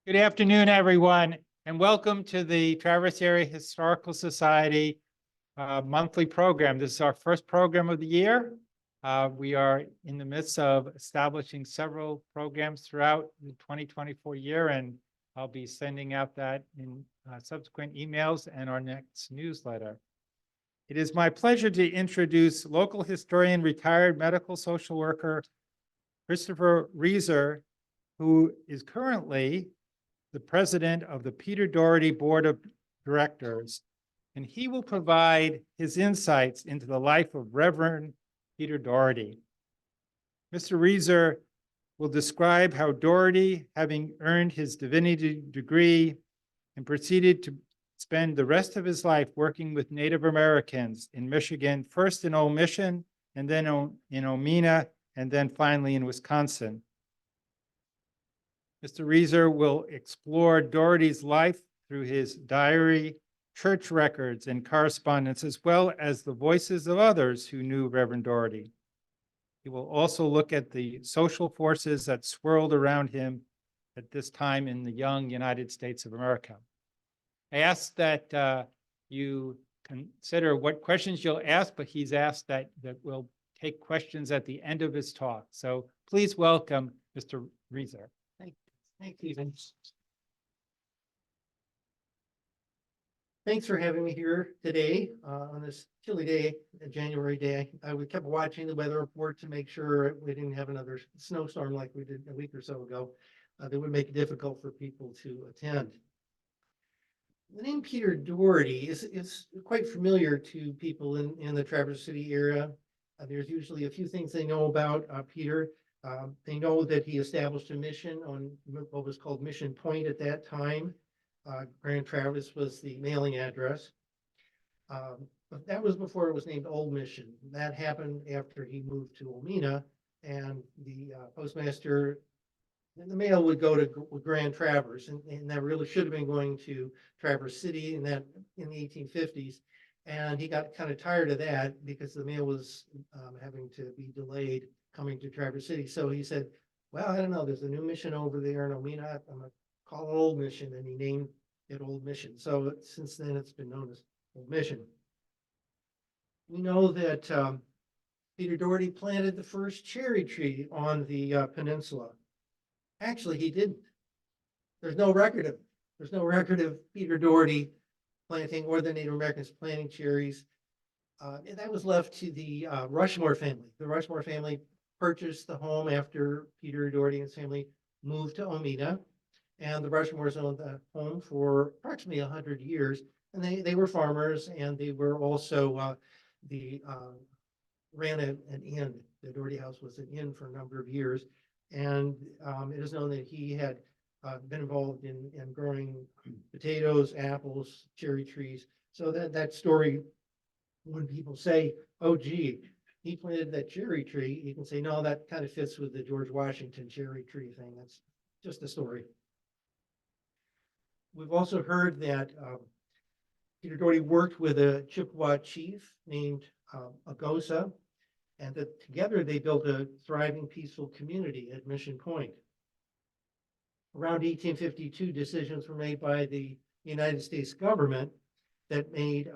Good afternoon, everyone, and welcome to the Traverse Area Historical Society monthly program. This is our first program of the year. We are in the midst of establishing several programs throughout the 2024 year, and I'll be sending out that in subsequent emails and our next newsletter. It is my pleasure to introduce local historian, retired medical social worker, Christopher Reiser, who is currently the president of the Peter Dougherty Board of Directors, and he will provide his insights into the life of Reverend Peter Dougherty. Mr. Reiser will describe how Dougherty, having earned his divinity degree and proceeded to spend the rest of his life working with Native Americans in Michigan, first in Old Mission, and then in Omena, and then finally in Wisconsin. Mr. Reiser will explore Dougherty's life through his diary, church records, and correspondence, as well as the voices of others who knew Reverend Dougherty. He will also look at the social forces that swirled around him at this time in the young United States of America. I ask that you consider what questions you'll ask, but he's asked that we'll take questions at the end of his talk. So please welcome Mr. Reiser. Thank you. Thanks for having me here today on this chilly day, January day. We kept watching the weather report to make sure we didn't have another snowstorm like we did a week or so ago. That would make it difficult for people to attend. The name Peter Dougherty is quite familiar to people in the Traverse City area. There's usually a few things they know about Peter. They know that he established a mission on what was called Mission Point at that time. Grand Traverse was the mailing address. But that was before it was named Old Mission. That happened after he moved to Omena, and the postmaster, and the mail would go to Grand Traverse, and that really should have been going to Traverse City in the 1850s. And he got kind of tired of that because the mail was having to be delayed coming to Traverse City. So he said, well, I don't know, there's a new mission over there in Omena. I'm going to call it Old Mission, and he named it Old Mission. So since then, it's been known as Old Mission. We know that Peter Dougherty planted the first cherry tree on the peninsula. Actually, he didn't. There's no record of it. There's no record of Peter Dougherty planting or the Native Americans planting cherries. And that was left to the Rushmore family. The Rushmore family purchased the home after Peter Dougherty and his family moved to Omena. And the Rushmores owned the home for approximately 100 years. And they were farmers, and they were also ran an inn. The Dougherty house was an inn for a number of years. And it is known that he had been involved in growing potatoes, apples, cherry trees. So that story, when people say, oh, gee, he planted that cherry tree, you can say, no, that kind of fits with the George Washington cherry tree thing. That's just a story. We've also heard that Peter Dougherty worked with a Chippewa chief named Agosa, and that together they built a thriving, peaceful community at Mission Point. Around 1852, decisions were made by the United States government that made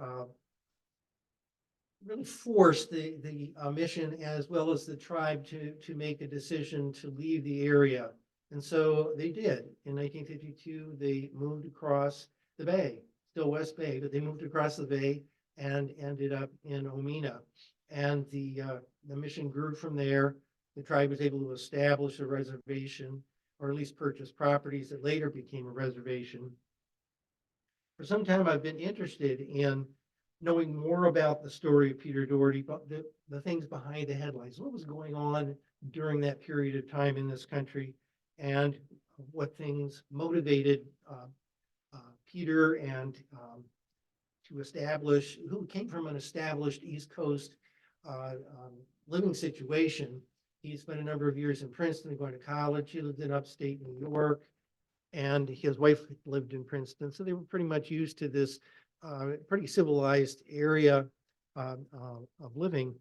really forced the mission as well as the tribe to make a decision to leave the area. And so they did. In 1952, they moved across the bay, still West Bay, but they moved across the bay and ended up in Omena. And the mission grew from there. The tribe was able to establish a reservation, or at least purchase properties that later became a reservation. For some time, I've been interested in knowing more about the story of Peter Dougherty, but the things behind the headlines. What was going on during that period of time in this country, and what things motivated Peter and to establish, who came from an established East Coast living situation. He spent a number of years in Princeton going to college. He lived in upstate New York, and his wife lived in Princeton. So they were pretty much used to this pretty civilized area of living.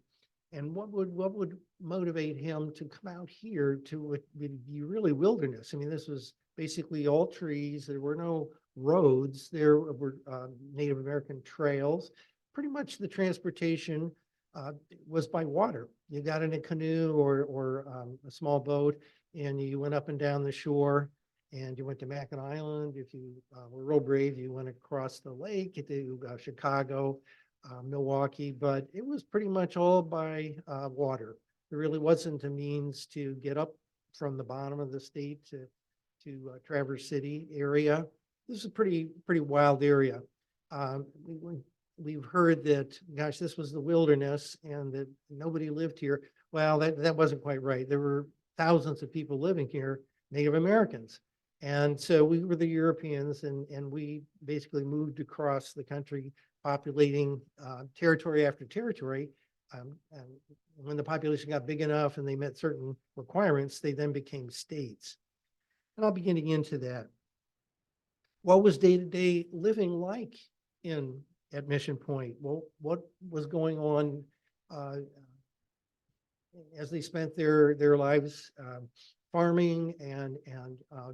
And what would motivate him to come out here to what would be really wilderness? I mean, this was basically all trees. There were no roads. There were Native American trails. Pretty much the transportation was by water. You got in a canoe or a small boat, and you went up and down the shore, and you went to Mackinac Island. If you were real brave, you went across the lake to Chicago, Milwaukee, but it was pretty much all by water. There really wasn't a means to get up from the bottom of the state to Traverse City area. This is a pretty wild area. We've heard that, gosh, this was the wilderness and that nobody lived here. Well, that wasn't quite right. There were thousands of people living here, Native Americans. And so we were the Europeans, and we basically moved across the country, populating territory after territory. And when the population got big enough and they met certain requirements, they then became states. And I'll be getting into that. What was day-to-day living like at Mission Point? Well, what was going on as they spent their lives farming and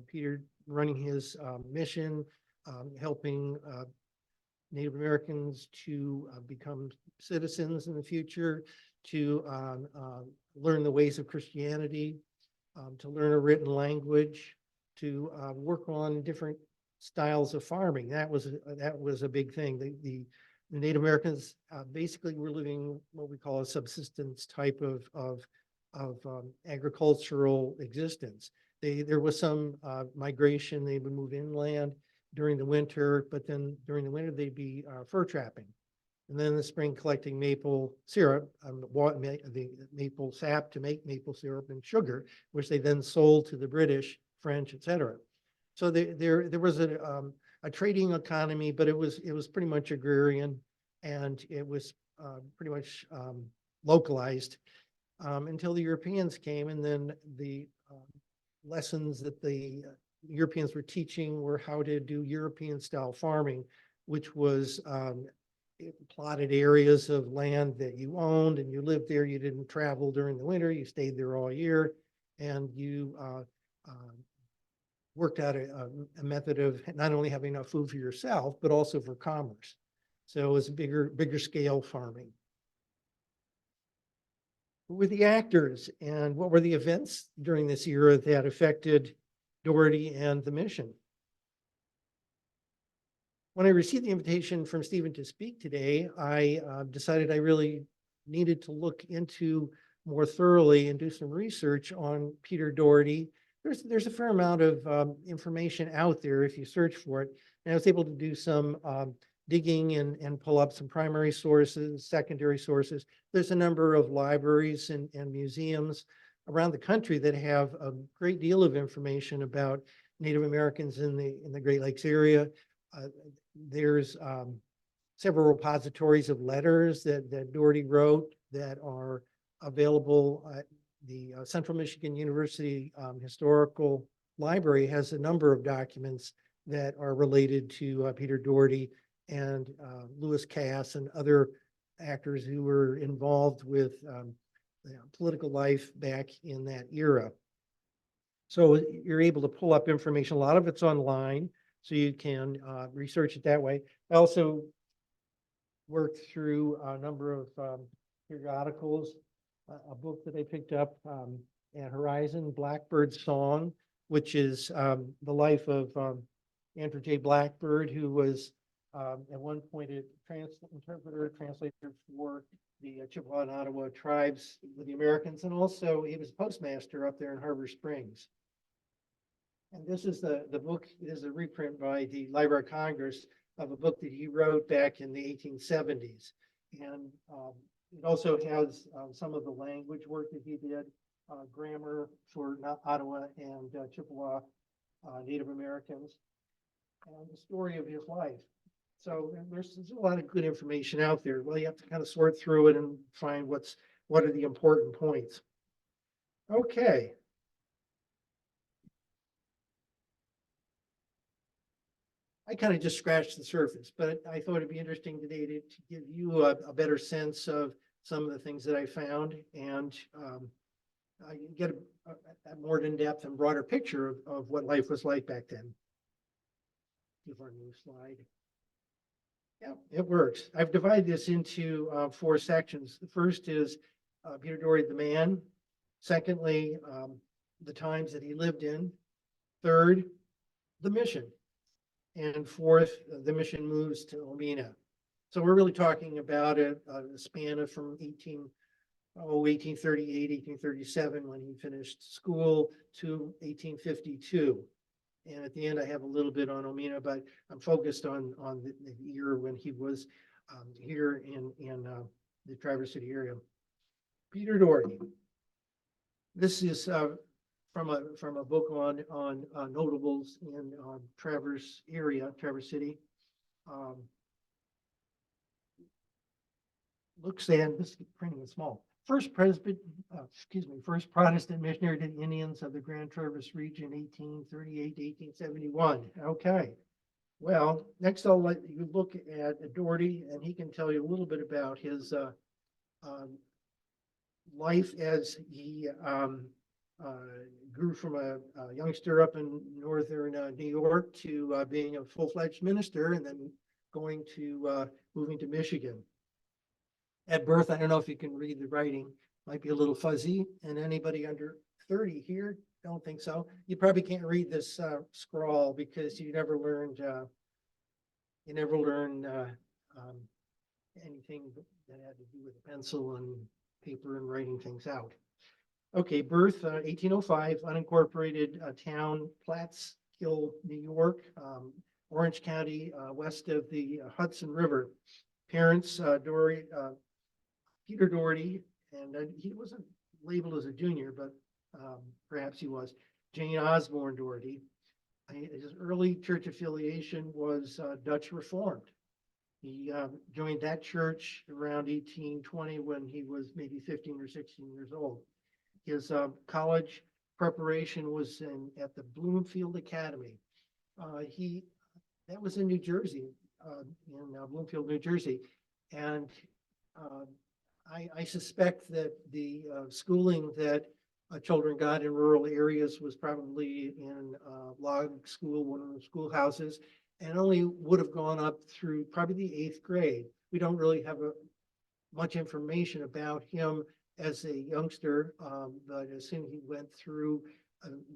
Peter running his mission, helping Native Americans to become citizens in the future, to learn the ways of Christianity, to learn a written language, to work on different styles of farming. That was a big thing. The Native Americans basically were living what we call a subsistence type of agricultural existence. There was some migration. They would move inland during the winter, but then during the winter they'd be fur trapping, and then in the spring collecting maple syrup, the maple sap to make maple syrup and sugar, which they then sold to the British, French, etc. So there was a trading economy, but it was pretty much agrarian, and it was pretty much localized until the Europeans came, and then the lessons that the Europeans were teaching were how to do European style farming, which was plotted areas of land that you owned and you lived there. You didn't travel during the winter. You stayed there all year, and you worked out a method of not only having enough food for yourself, but also for commerce. So it was bigger scale farming. Who were the actors and what were the events during this era that affected Dougherty and the mission? When I received the invitation from Stephen to speak today, I decided I really needed to look into more thoroughly and do some research on Peter Dougherty. There's a fair amount of information out there if you search for it. And I was able to do some digging and pull up some primary sources, secondary sources. There's a number of libraries and museums around the country that have a great deal of information about Native Americans in the Great Lakes area. There's several repositories of letters that Dougherty wrote that are available. The Central Michigan University Historical Library has a number of documents that are related to Peter Dougherty and Lewis Cass and other actors who were involved with political life back in that era. So you're able to pull up information. A lot of it's online, so you can research it that way. I also worked through a number of periodicals, a book that I picked up at Horizon, Blackbird's Song, which is the life of Andrew J. Blackbird, who was at one point a interpreter, translator for the Chippewa and Ottawa tribes with the Americans, and also he was postmaster up there in Harbor Springs. And this is the book. It is a reprint by the Library of Congress of a book that he wrote back in the 1870s. And it also has some of the language work that he did, grammar for Ottawa and Chippewa Native Americans, and the story of his life. So there's a lot of good information out there. Well, you have to kind of sort through it and find what are the important points. Okay. I kind of just scratched the surface, but I thought it'd be interesting today to give you a better sense of some of the things that I found, and I get a more in-depth and broader picture of what life was like back then. Give our new slide. Yeah, it works. I've divided this into 4 sections. The first is Peter Dougherty, the man. Secondly, the times that he lived in. Third, the mission. And fourth, the mission moves to Omena. So we're really talking about a span of from 1838, 1837, when he finished school, to 1852. And at the end, I have a little bit on Omena, but I'm focused on the year when he was here in the Traverse City area. Peter Dougherty. This is from a book on notables in Traverse area, Traverse City. Looks at this printing is small. First Protestant missionary to the Indians of the Grand Traverse region, 1838 to 1871. Okay. Well, next I'll let you look at Dougherty, and he can tell you a little bit about his life as he grew from a youngster up in northern New York to being a full-fledged minister, and then going to moving to Michigan. At birth, I don't know if you can read the writing, might be a little fuzzy, and anybody under 30 here, don't think so. You probably can't read this scrawl because you never learned anything that had to do with a pencil and paper and writing things out. Okay, birth 1805, unincorporated town, Plattskill, New York, Orange County, west of the Hudson River. Parents, Peter Dougherty, and he wasn't labeled as a junior, but perhaps he was. Jane Osborne Dougherty. His early church affiliation was Dutch Reformed. He joined that church around 1820 when he was maybe 15 or 16 years old. His college preparation was at the Bloomfield Academy. That was in New Jersey, in Bloomfield, New Jersey. And I suspect that the schooling that children got in rural areas was probably in log school, one of the schoolhouses, and only would have gone up through probably the 8th grade. We don't really have much information about him as a youngster, but as soon as he went through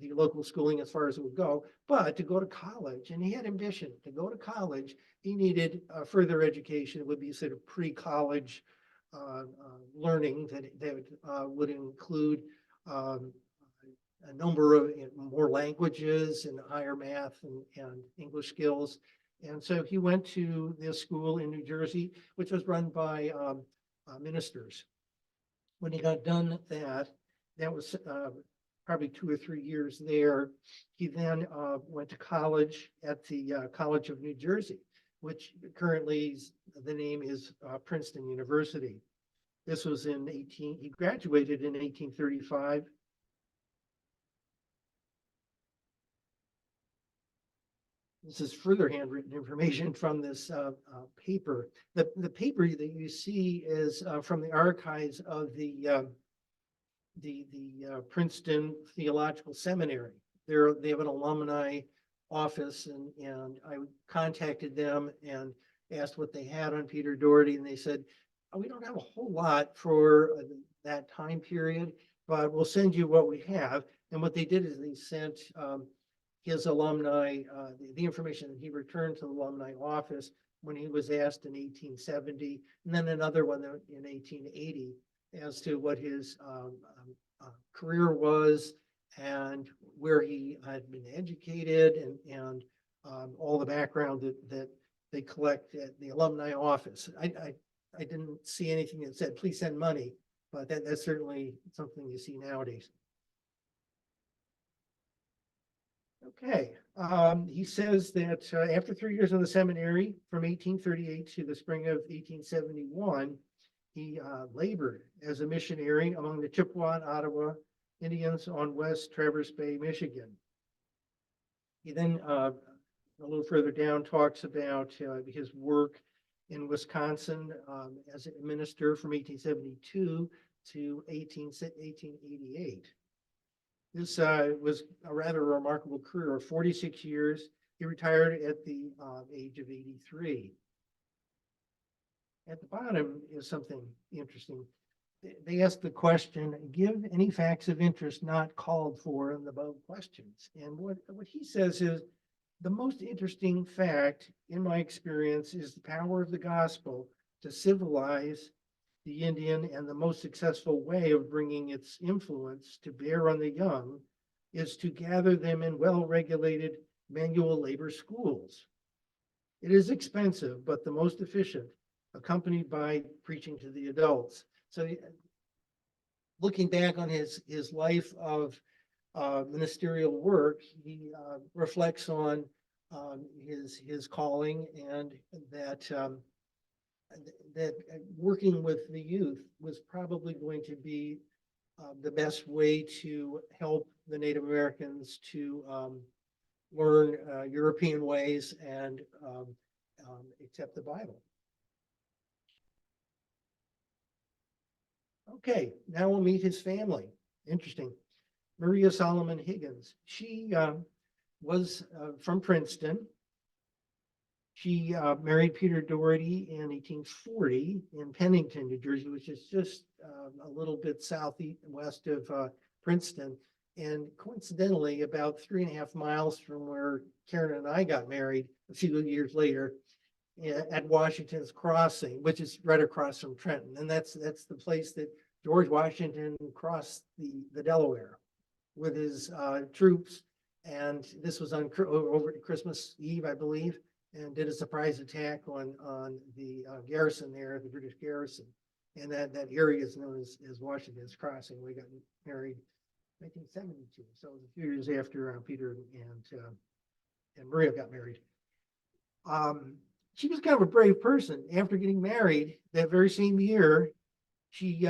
the local schooling as far as it would go, but to go to college, and he had ambition to go to college, he needed further education. It would be sort of pre-college learning that would include a number of more languages and higher math and English skills. And so he went to this school in New Jersey, which was run by ministers. When he got done that was probably 2 or 3 years there. He then went to college at the College of New Jersey, which currently the name is Princeton University. This was he graduated in 1835. This is further handwritten information from this paper. The paper that you see is from the archives of the Princeton Theological Seminary. They have an alumni office, and I contacted them and asked what they had on Peter Dougherty, and they said, oh, we don't have a whole lot for that time period, but we'll send you what we have. And what they did is they sent his alumni, the information that he returned to the alumni office when he was asked in 1870, and then another one in 1880 as to what his career was and where he had been educated, and all the background that they collect at the alumni office. I didn't see anything that said, please send money, but that's certainly something you see nowadays. Okay, he says that after 3 years in the seminary, from 1838 to the spring of 1871, he labored as a missionary among the Chippewa and Ottawa Indians on West Traverse Bay, Michigan. He then, a little further down, talks about his work in Wisconsin as a minister from 1872 to 1888. This was a rather remarkable career of 46 years. He retired at the age of 83. At the bottom is something interesting. They asked the question, give any facts of interest not called for in the above questions. And what he says is, the most interesting fact, in my experience, is the power of the gospel to civilize the Indian, and the most successful way of bringing its influence to bear on the young is to gather them in well-regulated manual labor schools. It is expensive, but the most efficient, accompanied by preaching to the adults. So looking back on his life of ministerial work, he reflects on his calling, and that working with the youth was probably going to be the best way to help the Native Americans to learn European ways and accept the Bible. Okay, now we'll meet his family. Interesting. Maria Solomon Higgins. She was from Princeton. She married Peter Dougherty in 1840 in Pennington, New Jersey, which is just a little bit southwest of Princeton. And coincidentally, about 3.5 miles from where Karen and I got married a few years later at Washington's Crossing, which is right across from Trenton. And that's the place that George Washington crossed the Delaware with his troops. And this was on over Christmas Eve, I believe, and did a surprise attack on the garrison there, the British garrison. And that area is known as Washington's Crossing. We got married in 1972. So it was a few years after Peter and Maria got married. She was kind of a brave person. After getting married that very same year, she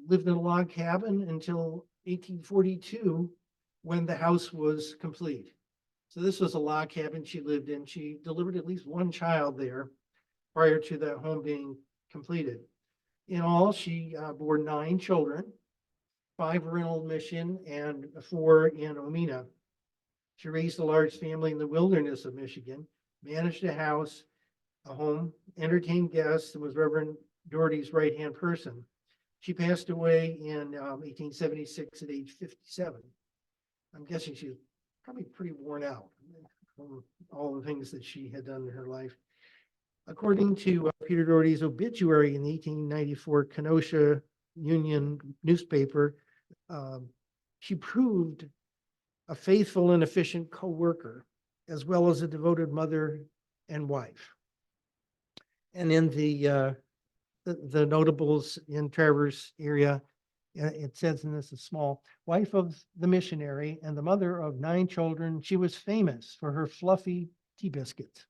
lived in a log cabin until 1842, when the house was complete. So this was a log cabin she lived in. She delivered at least one child there prior to the home being completed. In all, she bore 9 children. 5 were in Old Mission and 4 in Omina. She raised a large family in the wilderness of Michigan, managed a house, a home, entertained guests, and was Reverend Dougherty's right-hand person. She passed away in 1876 at age 57. I'm guessing she was probably pretty worn out from all the things that she had done in her life. According to Peter Dougherty's obituary in the 1894 Kenosha Union newspaper, she proved a faithful and efficient co-worker, as well as a devoted mother and wife. And in the notables in Traverse area, it says, and this is small, wife of the missionary and the mother of 9 children, she was famous for her fluffy tea biscuits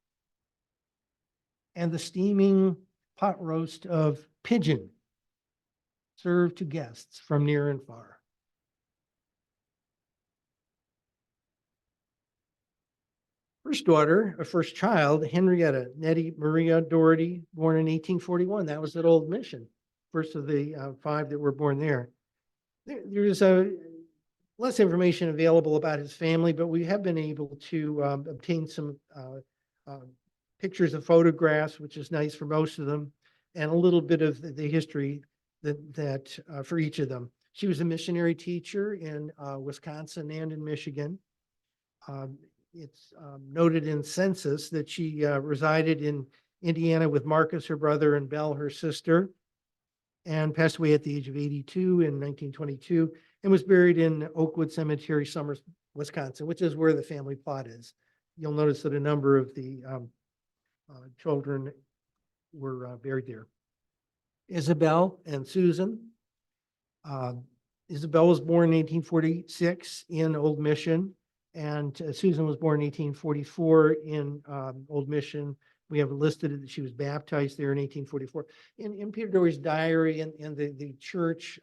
and the steaming pot roast of pigeon served to guests from near and far. First daughter, a first child, Henrietta Nettie Maria Dougherty, born in 1841. That was at Old Mission, first of the 5 that were born there. There's less information available about his family, but we have been able to obtain some pictures and photographs, which is nice for most of them, and a little bit of the history that for each of them. She was a missionary teacher in Wisconsin and in Michigan. It's noted in census that she resided in Indiana with Marcus, her brother, and Belle, her sister, and passed away at the age of 82 in 1922, and was buried in Oakwood Cemetery, Somers, Wisconsin, which is where the family plot is. You'll notice that a number of the children were buried there. Isabel and Susan. Isabel was born in 1846 in Old Mission, and Susan was born in 1844 in Old Mission. We have listed that she was baptized there in 1844. In Peter Dougherty's diary and the church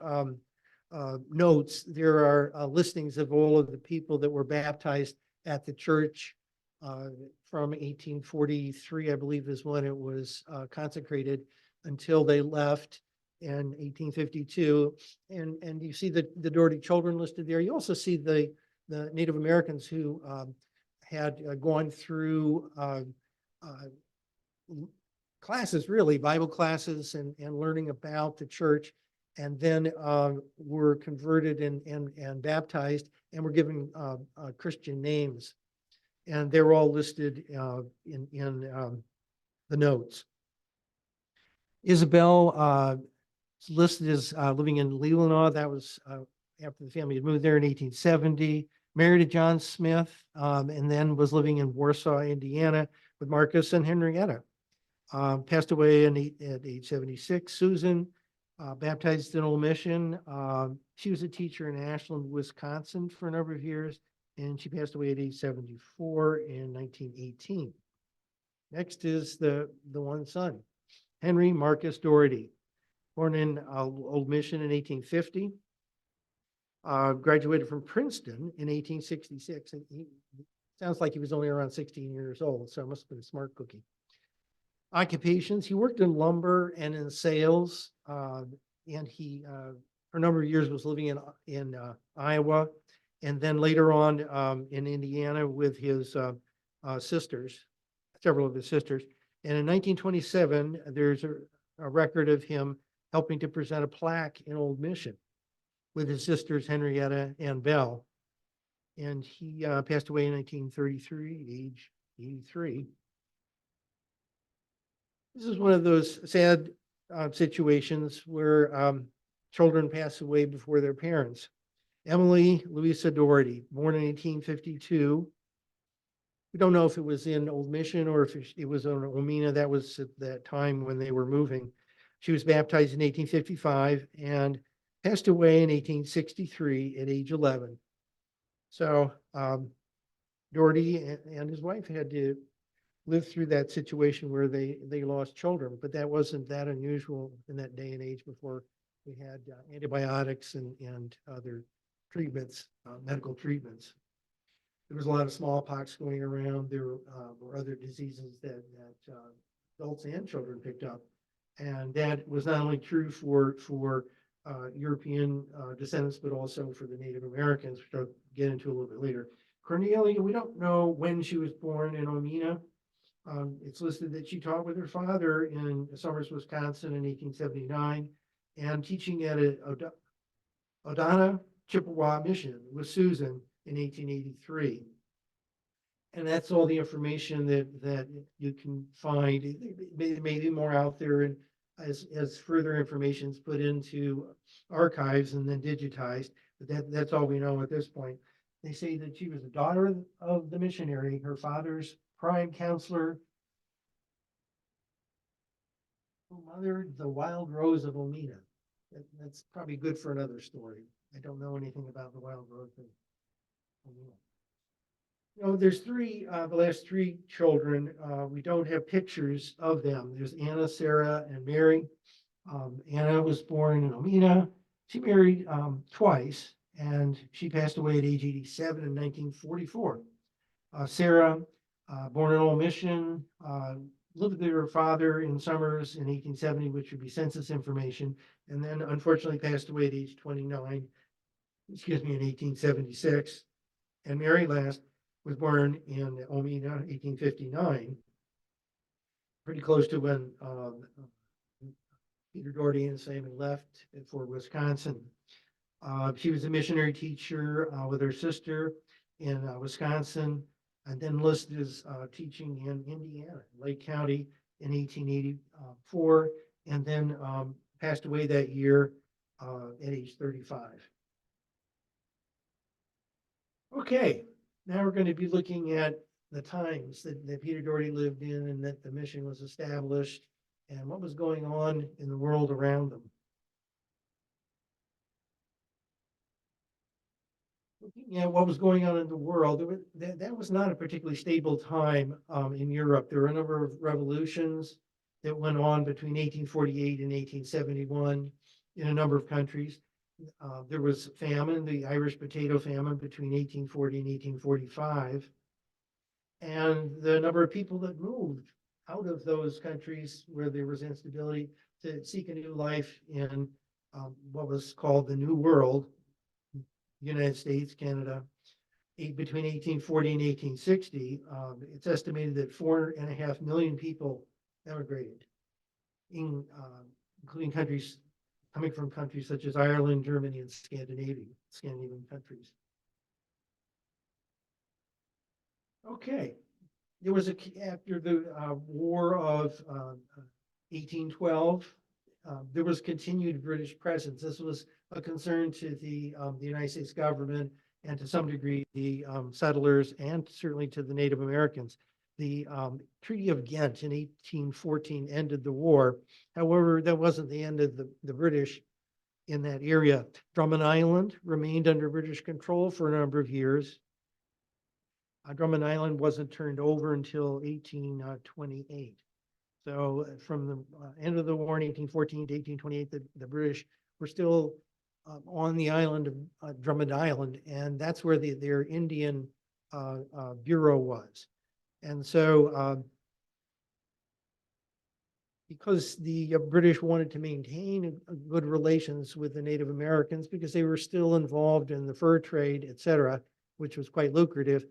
notes, there are listings of all of the people that were baptized at the church from 1843, I believe is when it was consecrated, until they left in 1852. And you see the Dougherty children listed there. You also see the Native Americans who had gone through classes, really, Bible classes and learning about the church, and then were converted and baptized and were given Christian names. And they were all listed in the notes. Isabel is listed as living in Leelanau. That was after the family had moved there in 1870. Married to John Smith, and then was living in Warsaw, Indiana, with Marcus and Henrietta. Passed away at age 76. Susan, baptized in Old Mission. She was a teacher in Ashland, Wisconsin for a number of years, and she passed away at age 74 in 1918. Next is the one son, Henry Marcus Dougherty, born in Old Mission in 1850. Graduated from Princeton in 1866. And he sounds like he was only around 16 years old, so it must have been a smart cookie. Occupations, he worked in lumber and in sales, and he, for a number of years, was living in Iowa, and then later on in Indiana with his sisters, several of his sisters. And in 1927, there's a record of him helping to present a plaque in Old Mission with his sisters Henrietta and Belle. And he passed away in 1933, age 83. This is one of those sad situations where children pass away before their parents. Emily Louisa Dougherty, born in 1852. We don't know if it was in Old Mission or if it was on Omina. That was at that time when they were moving. She was baptized in 1855 and passed away in 1863 at age 11. So Dougherty and his wife had to live through that situation where they lost children, but that wasn't that unusual in that day and age before we had antibiotics and other treatments, medical treatments. There was a lot of smallpox going around. There were other diseases that adults and children picked up. And that was not only true for European descendants, but also for the Native Americans, which I'll get into a little bit later. Cornelia, we don't know when she was born in Omina. It's listed that she taught with her father in Somers, Wisconsin in 1879, and teaching at Odana Chippewa Mission with Susan in 1883. And that's all the information that you can find. It may be more out there, and as further information is put into archives and then digitized, but that's all we know at this point. They say that she was a daughter of the missionary, her father's prime counselor, who mothered the wild rose of Omina. That's probably good for another story. I don't know anything about the wild rose of Omina. You know, there's the last three children, we don't have pictures of them. There's Anna, Sarah, and Mary. Anna was born in Omina. She married twice, and she passed away at age 87 in 1944. Sarah, born in Old Mission, lived with her father in Somers in 1870, which would be census information, and then unfortunately passed away at age 29, in 1876. And Mary last was born in Omina, 1859, pretty close to when Peter Dougherty and Simon left for Wisconsin. She was a missionary teacher with her sister in Wisconsin, and then listed as teaching in Indiana, Lake County in 1884, and then passed away that year at age 35. Okay, now we're going to be looking at the times that Peter Dougherty lived in and that the mission was established and what was going on in the world around them. Looking at what was going on in the world, that was not a particularly stable time in Europe. There were a number of revolutions that went on between 1848 and 1871 in a number of countries. There was famine, the Irish potato famine between 1840 and 1845. and the number of people that moved out of those countries where there was instability to seek a new life in what was called the New World, United States, Canada, between 1840 and 1860. It's estimated that 4.5 million people emigrated, including countries coming from countries such as Ireland, Germany, and Scandinavian countries. Okay, there was after the War of 1812, there was continued British presence. This was a concern to the United States government and to some degree the settlers and certainly to the Native Americans. The Treaty of Ghent in 1814 ended the war. However, that wasn't the end of the British in that area. Drummond Island remained under British control for a number of years. Drummond Island wasn't turned over until 1828. So from the end of the war in 1814 to 1828, the British were still on the island of Drummond Island, and that's where their Indian Bureau was. And so because the British wanted to maintain good relations with the Native Americans because they were still involved in the fur trade, et cetera, which was quite lucrative,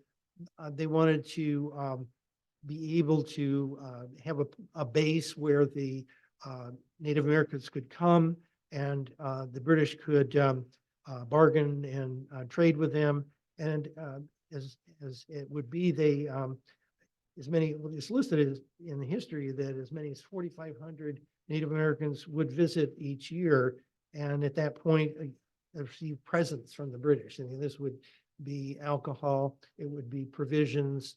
they wanted to be able to have a base where the Native Americans could come and the British could bargain and trade with them. And as it would be, they as many, well, it's listed as in the history that as many as 4,500 Native Americans would visit each year, and at that point receive presents from the British. I mean, this would be alcohol, it would be provisions,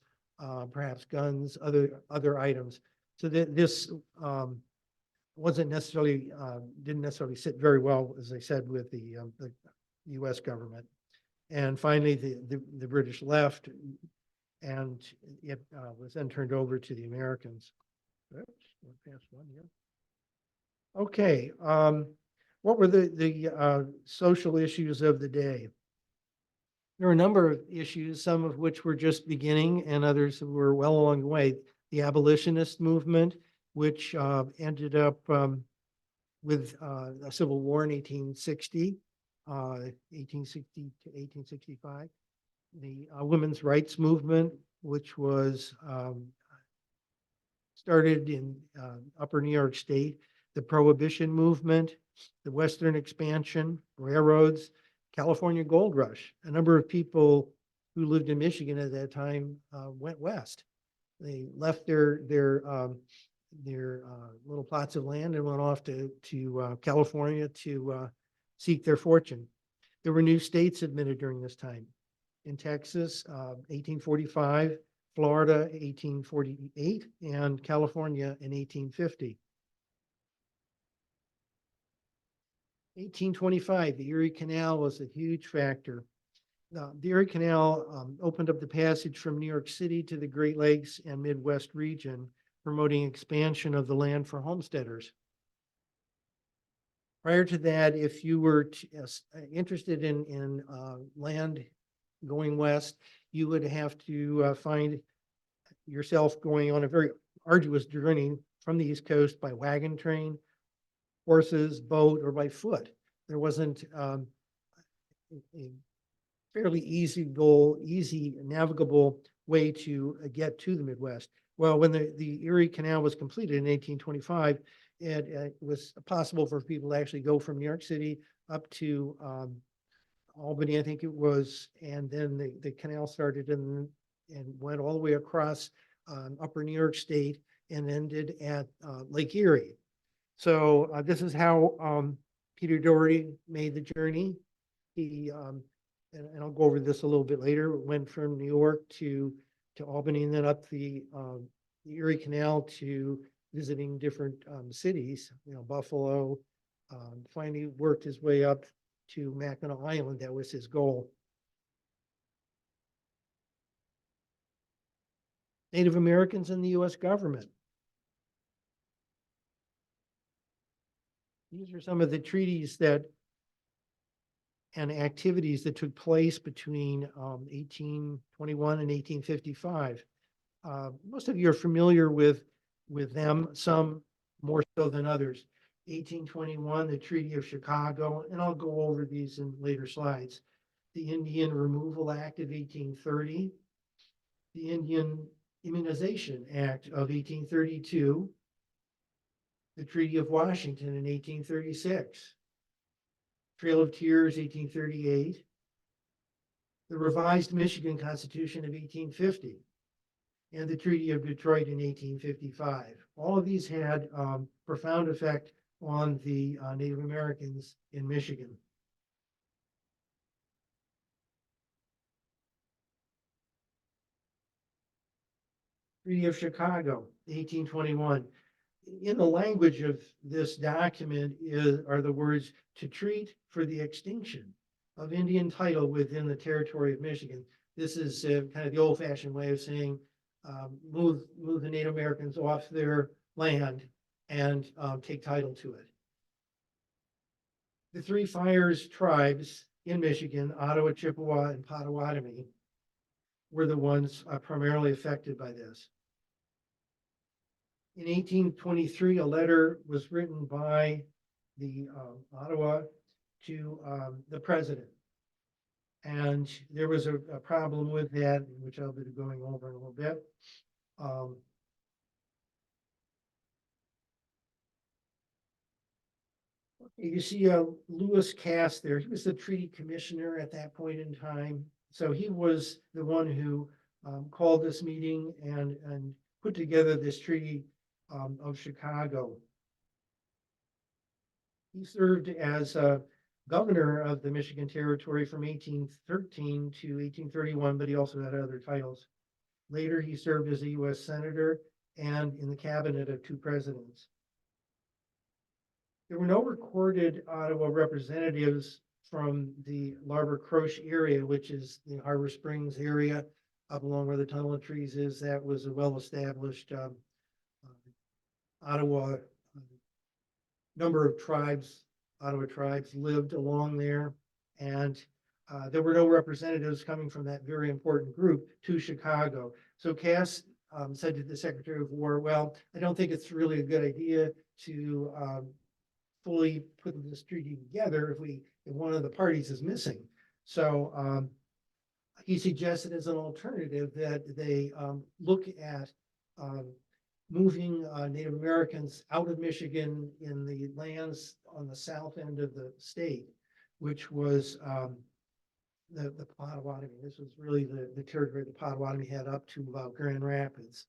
perhaps guns, other items. So that this wasn't necessarily didn't necessarily sit very well, as I said, with the U.S. government. And finally, the British left, and it was then turned over to the Americans. Oops, we're past one here. Okay, what were the social issues of the day? There were a number of issues, some of which were just beginning and others were well along the way. The abolitionist movement, which ended up with a civil war in 1860, 1860 to 1865. The women's rights movement, which was started in upper New York State, the prohibition movement, the Western expansion, railroads, California gold rush. A number of people who lived in Michigan at that time went west. They left their little plots of land and went off to California to seek their fortune. There were new states admitted during this time. In Texas, 1845, Florida, 1848, and California in 1850. 1825, the Erie Canal was a huge factor. The Erie Canal opened up the passage from New York City to the Great Lakes and Midwest region, promoting expansion of the land for homesteaders. Prior to that, if you were interested in land going west, you would have to find yourself going on a very arduous journey from the East Coast by wagon train, horses, boat, or by foot. There wasn't a fairly easy navigable way to get to the Midwest. Well, when the Erie Canal was completed in 1825, it was possible for people to actually go from New York City up to Albany, I think it was, and then the canal started and went all the way across upper New York State and ended at Lake Erie. So this is how Peter Dougherty made the journey. He, and I'll go over this a little bit later, went from New York to Albany and then up the Erie Canal to visiting different cities, Buffalo, finally worked his way up to Mackinac Island. That was his goal. Native Americans in the U.S. government. These are some of the treaties and activities that took place between 1821 and 1855. Most of you are familiar with them, some more so than others. 1821, the Treaty of Chicago, and I'll go over these in later slides. The Indian Removal Act of 1830, the Indian Immunization Act of 1832, the Treaty of Washington in 1836, Trail of Tears, 1838, the revised Michigan Constitution of 1850, and the Treaty of Detroit in 1855. All of these had profound effect on the Native Americans in Michigan. Treaty of Chicago, 1821. In the language of this document are the words "to treat for the extinction of Indian title within the territory of Michigan." This is kind of the old-fashioned way of saying move the Native Americans off their land and take title to it. The Three Fires tribes in Michigan, Ottawa, Chippewa, and Potawatomi, were the ones primarily affected by this. In 1823, a letter was written by the Ottawa to the president. And there was a problem with that, which I'll be going over in a little bit. You see Lewis Cass there. He was the treaty commissioner at that point in time. So he was the one who called this meeting and put together this Treaty of Chicago. He served as governor of the Michigan Territory from 1813 to 1831, but he also had other titles. Later, he served as a U.S. Senator and in the cabinet of two presidents. There were no recorded Ottawa representatives from the Larber-Croche area, which is the Harbor Springs area up along where the Tunnel of Trees is. That was a well-established Ottawa number of tribes. Ottawa tribes lived along there, and there were no representatives coming from that very important group to Chicago. So Cass said to the Secretary of War, well, I don't think it's really a good idea to fully put this treaty together if one of the parties is missing. So he suggested as an alternative that they look at moving Native Americans out of Michigan in the lands on the south end of the state, which was the Potawatomi. This was really the territory the Potawatomi had up to about Grand Rapids.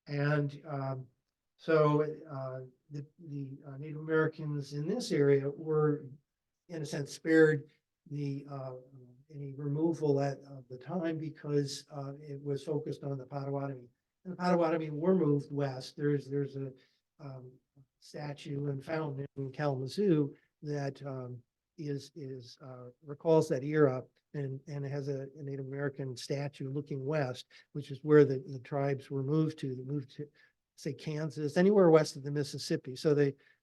And so the Native Americans in this area were, in a sense, spared the any removal at the time because it was focused on the Potawatomi. And the Potawatomi were moved west. There's a statue and fountain in Kalamazoo that recalls that era and it has a Native American statue looking west, which is where the tribes were moved to. They moved to, say, Kansas, anywhere west of the Mississippi. So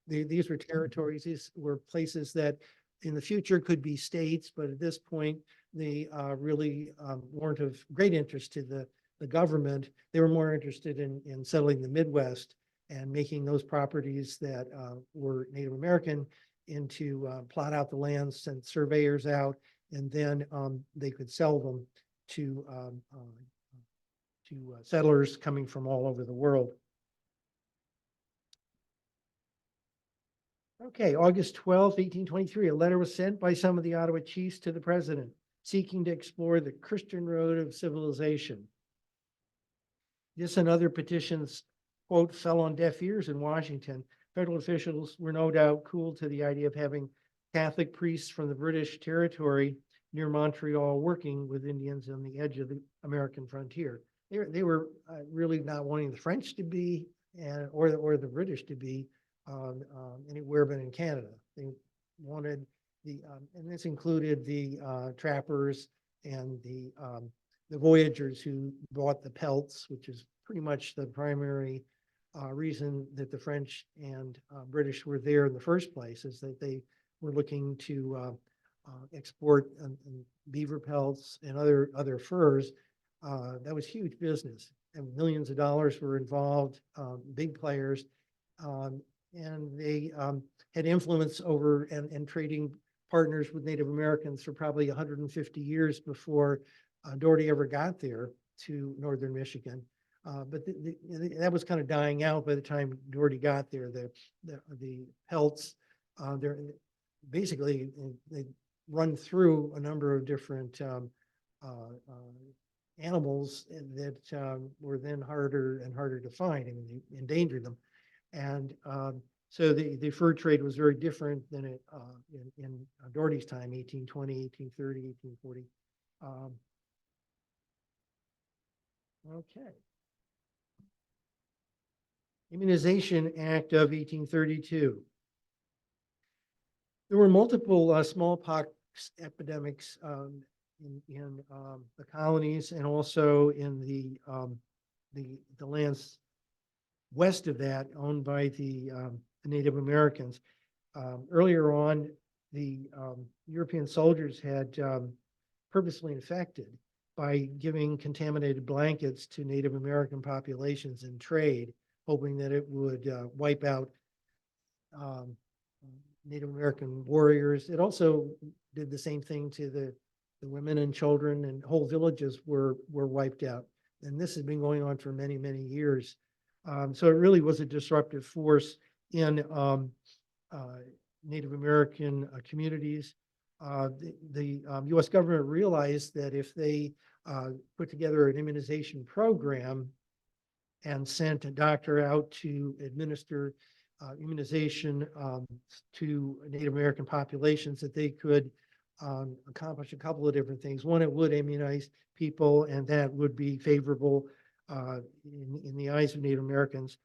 these were territories. These were places that in the future could be states, but at this point they really weren't of great interest to the government. They were more interested in settling the Midwest and making those properties that were Native American into plot out the lands, send surveyors out, and then they could sell them to settlers coming from all over the world. Okay, August 12th, 1823, a letter was sent by some of the Ottawa chiefs to the president seeking to explore the Christian road of civilization. This and other petitions, quote, fell on deaf ears in Washington. Federal officials were no doubt cool to the idea of having Catholic priests from the British territory near Montreal working with Indians on the edge of the American frontier. They were really not wanting the French to be or the British to be anywhere but in Canada. They wanted and this included the trappers and the voyagers who bought the pelts, which is pretty much the primary reason that the French and British were there in the first place, is that they were looking to export beaver pelts and other furs. That was huge business. and millions of dollars were involved, big players. And they had influence over and trading partners with Native Americans for probably 150 years before Dougherty ever got there to northern Michigan. But that was kind of dying out by the time Dougherty got there. The pelts, they're basically they run through a number of different animals that were then harder and harder to find. I mean, they endangered them. And so the fur trade was very different than it in Dougherty's time, 1820, 1830, 1840. Okay. Immunization Act of 1832. There were multiple smallpox epidemics in the colonies and also in the lands west of that owned by the Native Americans. Earlier on, the European soldiers had purposely infected by giving contaminated blankets to Native American populations in trade, hoping that it would wipe out Native American warriors. It also did the same thing to the women and children, and whole villages were wiped out. And this has been going on for many, many years. So it really was a disruptive force in Native American communities. The US government realized that if they put together an immunization program and sent a doctor out to administer immunization to Native American populations, that they could accomplish a couple of different things. One, it would immunize people, and that would be favorable in the eyes of Native Americans.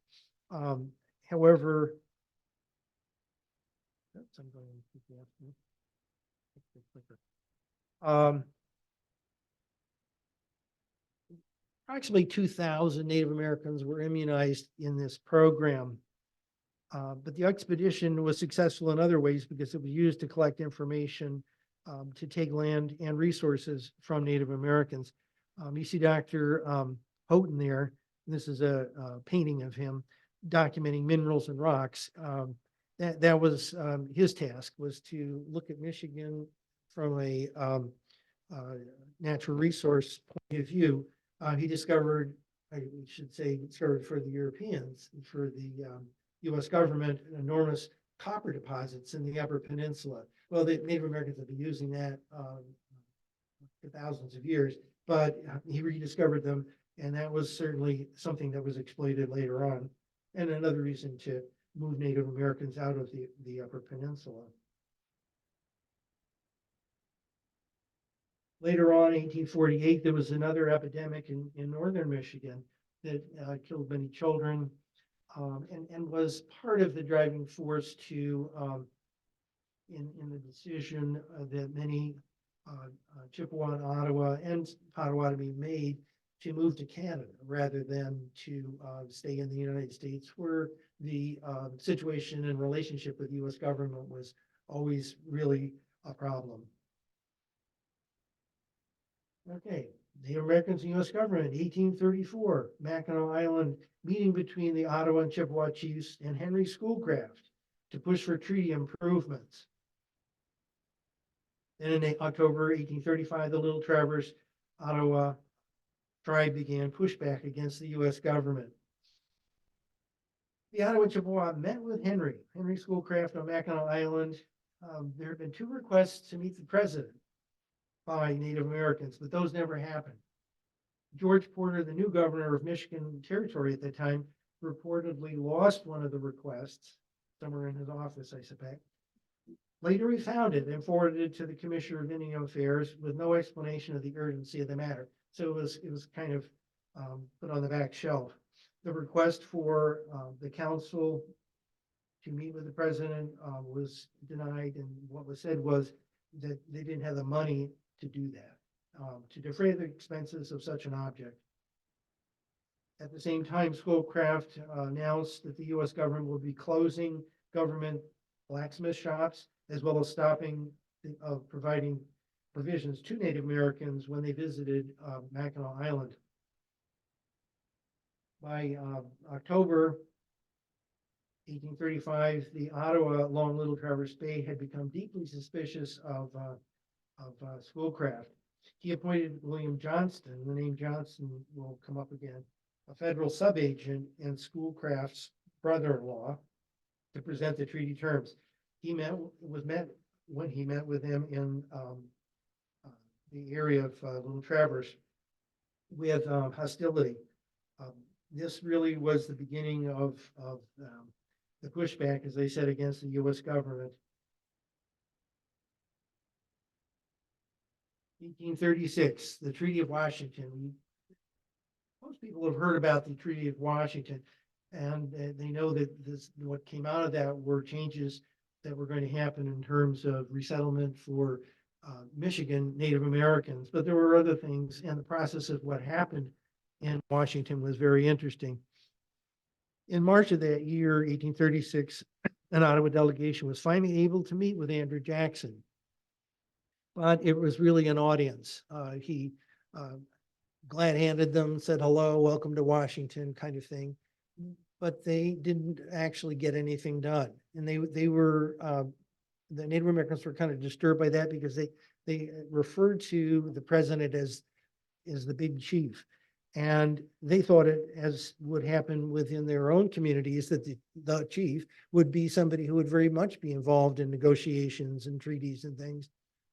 However, oops, I'm going to keep approximately 2,000 Native Americans were immunized in this program. But the expedition was successful in other ways because it was used to collect information to take land and resources from Native Americans. You see Dr. Houghton there. This is a painting of him documenting minerals and rocks. That was his task, was to look at Michigan from a natural resource point of view. He discovered, I should say, discovered for the Europeans, for the US government, enormous copper deposits in the Upper Peninsula. Well, the Native Americans have been using that for thousands of years, but he rediscovered them, and that was certainly something that was exploited later on, and another reason to move Native Americans out of the Upper Peninsula. Later on, 1848, there was another epidemic in northern Michigan that killed many children, and was part of the driving force to in the decision that many Chippewa and Ottawa and Potawatomi made to move to Canada rather than to stay in the United States, where the situation and relationship with the US government was always really a problem. Okay, Native Americans and US government, 1834, Mackinac Island meeting between the Ottawa and Chippewa chiefs and Henry Schoolcraft to push for treaty improvements. Then in October 1835, the Little Traverse Ottawa tribe began pushback against the US government. The Ottawa and Chippewa met with Henry Schoolcraft on Mackinac Island. There have been 2 requests to meet the president by Native Americans, but those never happened. George Porter, the new governor of Michigan Territory at that time, reportedly lost one of the requests, somewhere in his office, I suspect. Later, he found it and forwarded it to the Commissioner of Indian Affairs with no explanation of the urgency of the matter. So it was kind of put on the back shelf. The request for the council to meet with the president was denied, and what was said was that they didn't have the money to do that, to defray the expenses of such an object. At the same time, Schoolcraft announced that the US government will be closing government blacksmith shops, as well as stopping providing provisions to Native Americans when they visited Mackinac Island. by October 1835, the Ottawa along Little Traverse Bay had become deeply suspicious of Schoolcraft. He appointed William Johnston, the name Johnston will come up again, a federal subagent and Schoolcraft's brother-in-law, to present the treaty terms. He when he met with him in the area of Little Traverse with hostility. This really was the beginning of the pushback, as they said, against the U.S. government. 1836, the Treaty of Washington. Most people have heard about the Treaty of Washington, and they know that what came out of that were changes that were going to happen in terms of resettlement for Michigan Native Americans. But there were other things, and the process of what happened in Washington was very interesting. In March of that year, 1836, an Ottawa delegation was finally able to meet with Andrew Jackson. But it was really an audience. He glad-handed them, said hello, welcome to Washington, kind of thing. But they didn't actually get anything done. And they were, the Native Americans were kind of disturbed by that because they referred to the president as the big chief. And they thought it, as would happen within their own communities, that the chief would be somebody who would very much be involved in negotiations and treaties and things.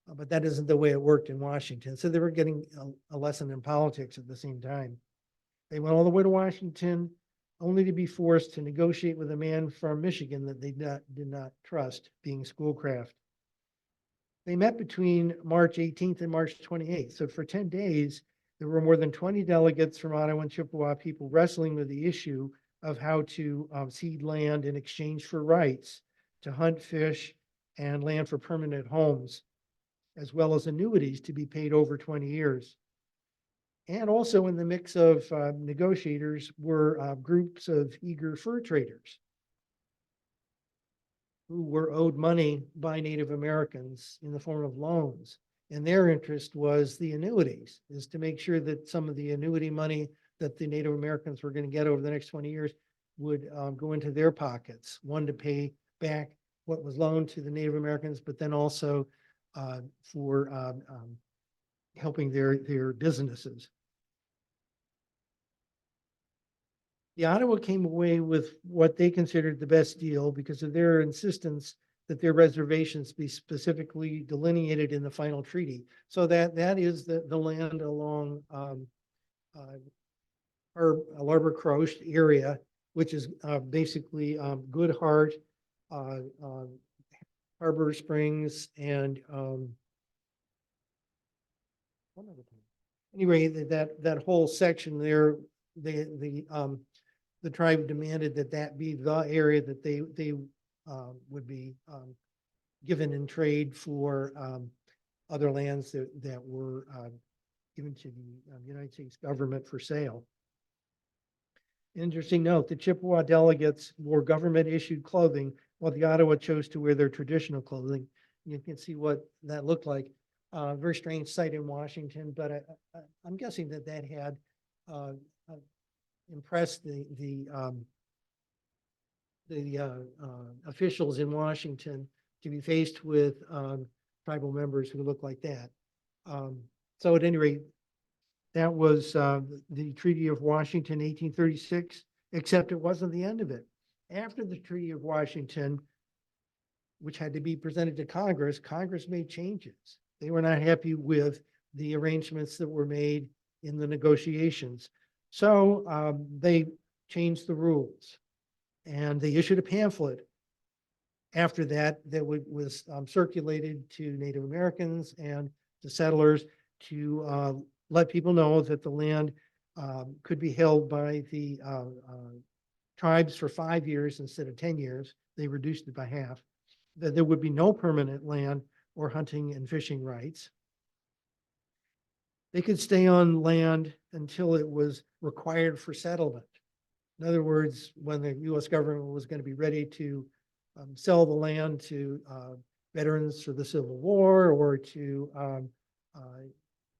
But that isn't the way it worked in Washington. So they were getting a lesson in politics at the same time. They went all the way to Washington, only to be forced to negotiate with a man from Michigan that they did not trust, being Schoolcraft. They met between March 18th and March 28th. So for 10 days, there were more than 20 delegates from Ottawa and Chippewa people wrestling with the issue of how to cede land in exchange for rights to hunt, fish, and land for permanent homes, as well as annuities to be paid over 20 years. And also in the mix of negotiators were groups of eager fur traders who were owed money by Native Americans in the form of loans. And their interest was the annuities, is to make sure that some of the annuity money that the Native Americans were going to get over the next 20 years would go into their pockets. One, to pay back what was loaned to the Native Americans, but then also for helping their businesses. The Ottawa came away with what they considered the best deal because of their insistence that their reservations be specifically delineated in the final treaty. So that is the land along our Larber-Croche area, which is basically Good Heart, Harbor Springs, and anyway, that whole section there, the tribe demanded that be the area that they would be given in trade for other lands that were given to the United States government for sale. Interesting note, the Chippewa delegates wore government-issued clothing, while the Ottawa chose to wear their traditional clothing. You can see what that looked like. Very strange sight in Washington, but I'm guessing that had impressed the officials in Washington to be faced with tribal members who look like that. So at any rate, that was the Treaty of Washington, 1836, except it wasn't the end of it. After the Treaty of Washington, which had to be presented to Congress, Congress made changes. They were not happy with the arrangements that were made in the negotiations. So they changed the rules, and they issued a pamphlet after that was circulated to Native Americans and to settlers to let people know that the land could be held by the tribes for 5 years instead of 10 years. They reduced it by half. That there would be no permanent land or hunting and fishing rights. They could stay on land until it was required for settlement. In other words, when the U.S. government was going to be ready to sell the land to veterans for the Civil War or to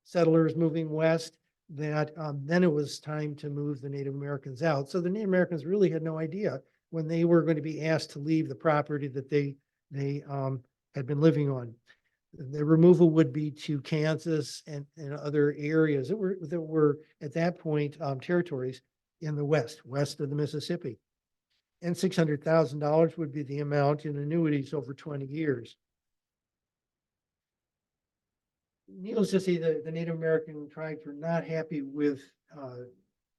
settlers moving west, that then it was time to move the Native Americans out. So the Native Americans really had no idea when they were going to be asked to leave the property that they had been living on. The removal would be to Kansas and other areas that were at that point territories in the west of the Mississippi. And $600,000 would be the amount in annuities over 20 years. Needless to say, the Native American tribes were not happy with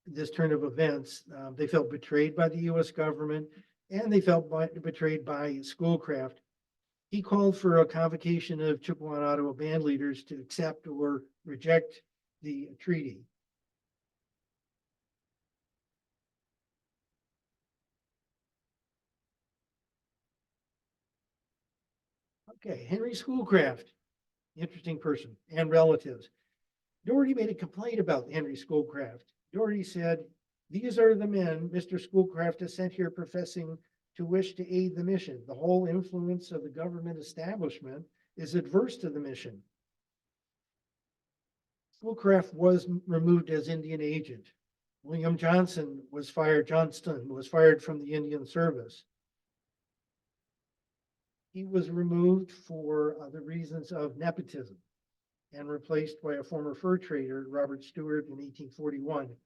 this turn of events. They felt betrayed by the U.S. government, and they felt betrayed by Schoolcraft. He called for a convocation of Chippewa and Ottawa band leaders to accept or reject the treaty. Okay, Henry Schoolcraft, interesting person, and relatives. Dougherty made a complaint about Henry Schoolcraft. Dougherty said, "These are the men Mr. Schoolcraft has sent here professing to wish to aid the mission. The whole influence of the government establishment is adverse to the mission." Schoolcraft was removed as Indian agent. William Johnston was fired from the Indian service. He was removed for the reasons of nepotism and replaced by a former fur trader, Robert Stewart, in 1841.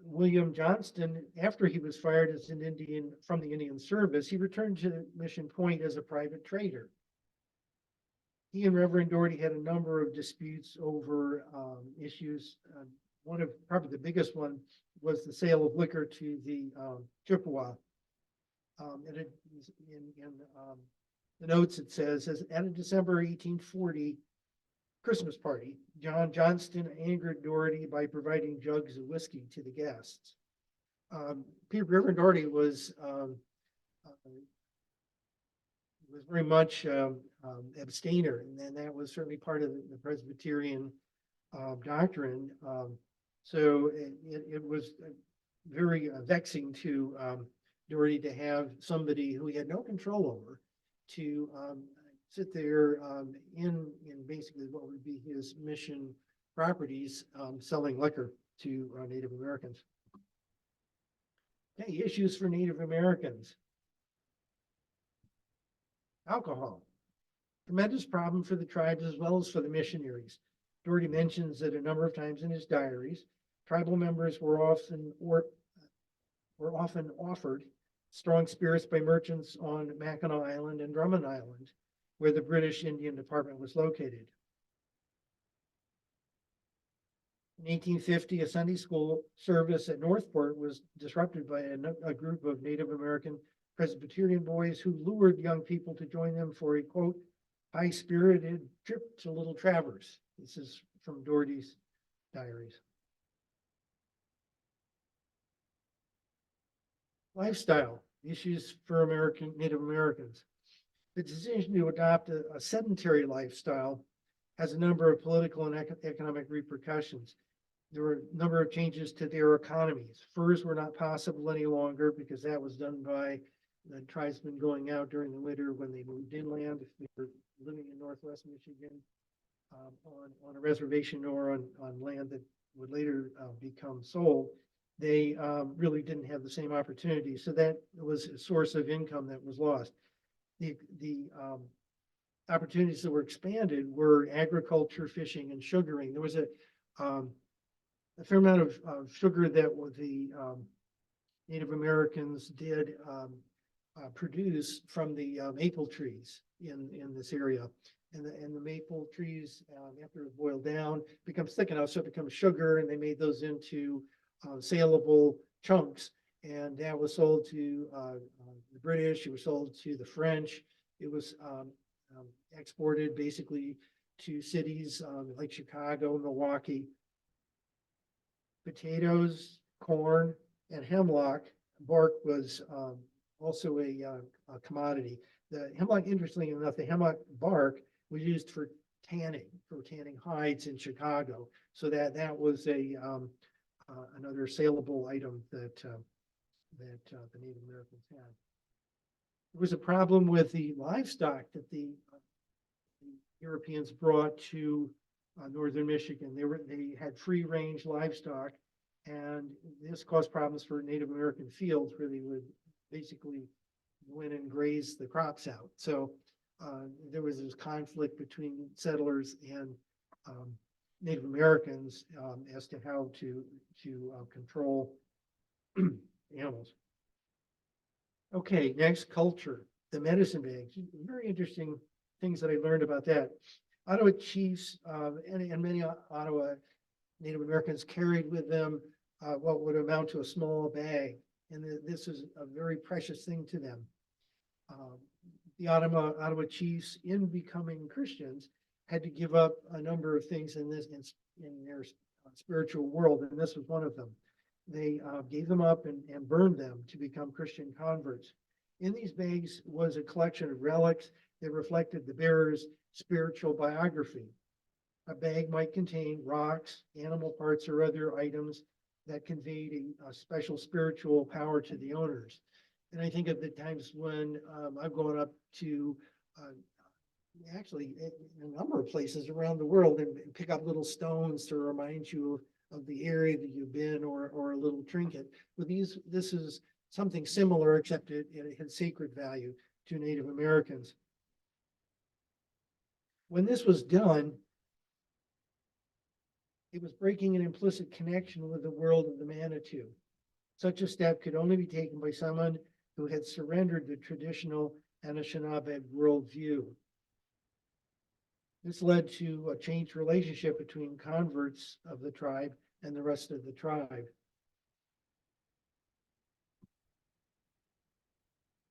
William Johnston, after he was fired as an Indian from the Indian service, he returned to Mission Point as a private trader. He and Reverend Dougherty had a number of disputes over issues. One of probably the biggest one was the sale of liquor to the Chippewa. In the notes, it says, at a December 1840 Christmas party, John Johnston angered Dougherty by providing jugs of whiskey to the guests. Reverend Dougherty was very much abstainer, and then that was certainly part of the Presbyterian doctrine. So it was very vexing to Dougherty to have somebody who he had no control over to sit there in basically what would be his mission properties, selling liquor to Native Americans. Okay, issues for Native Americans. Alcohol, tremendous problem for the tribes as well as for the missionaries. Dougherty mentions that a number of times in his diaries, tribal members were often offered strong spirits by merchants on Mackinac Island and Drummond Island, where the British Indian Department was located. In 1850, a Sunday school service at Northport was disrupted by a group of Native American Presbyterian boys who lured young people to join them for a, quote, high-spirited trip to Little Traverse. This is from Dougherty's diaries. Lifestyle issues for Native Americans. The decision to adopt a sedentary lifestyle has a number of political and economic repercussions. There were a number of changes to their economies. Furs were not possible any longer because that was done by the tribesmen going out during the winter when they moved inland, if they were living in Northwest Michigan on a reservation or on land that would later become sold. They really didn't have the same opportunity. So that was a source of income that was lost. The opportunities that were expanded were agriculture, fishing, and sugaring. There was a fair amount of sugar that the Native Americans did produce from the maple trees in this area. And the maple trees, after it boiled down, becomes thick enough so it becomes sugar, and they made those into saleable chunks. And that was sold to the British, it was sold to the French, it was exported basically to cities like Chicago, Milwaukee. Potatoes, corn, and hemlock bark was also a commodity. The hemlock, interestingly enough, the hemlock bark was used for tanning hides in Chicago. So that was another saleable item that the Native Americans had. There was a problem with the livestock that the Europeans brought to northern Michigan. They had free range livestock, and this caused problems for Native American fields where they would basically go in and graze the crops out. So there was this conflict between settlers and Native Americans as to how to control animals. Okay, next, culture, the medicine bags. Very interesting things that I learned about that. Ottawa chiefs and many Ottawa Native Americans carried with them what would amount to a small bag, and this is a very precious thing to them. The Ottawa chiefs, in becoming Christians, had to give up a number of things in their spiritual world, and this was one of them. They gave them up and burned them to become Christian converts. In these bags was a collection of relics that reflected the bearer's spiritual biography. A bag might contain rocks, animal parts, or other items that conveyed a special spiritual power to the owners. And I think of the times when I've gone up to actually in a number of places around the world and pick up little stones to remind you of the area that you've been, or a little trinket. With these, this is something similar, except it had sacred value to Native Americans. When this was done, it was breaking an implicit connection with the world of the Manitou. Such a step could only be taken by someone who had surrendered the traditional Anishinaabe worldview. This led to a changed relationship between converts of the tribe and the rest of the tribe.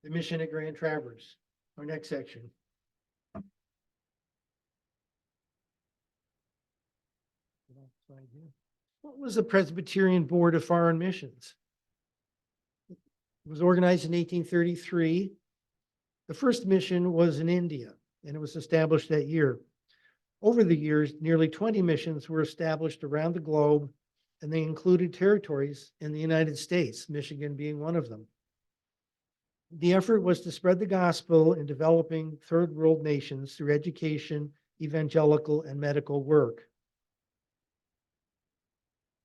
The mission at Grand Traverse, our next section. What was the Presbyterian Board of Foreign Missions? It was organized in 1833. The first mission was in India, and it was established that year. Over the years, nearly 20 missions were established around the globe, and they included territories in the United States, Michigan being one of them. The effort was to spread the gospel in developing third world nations through education, evangelical, and medical work.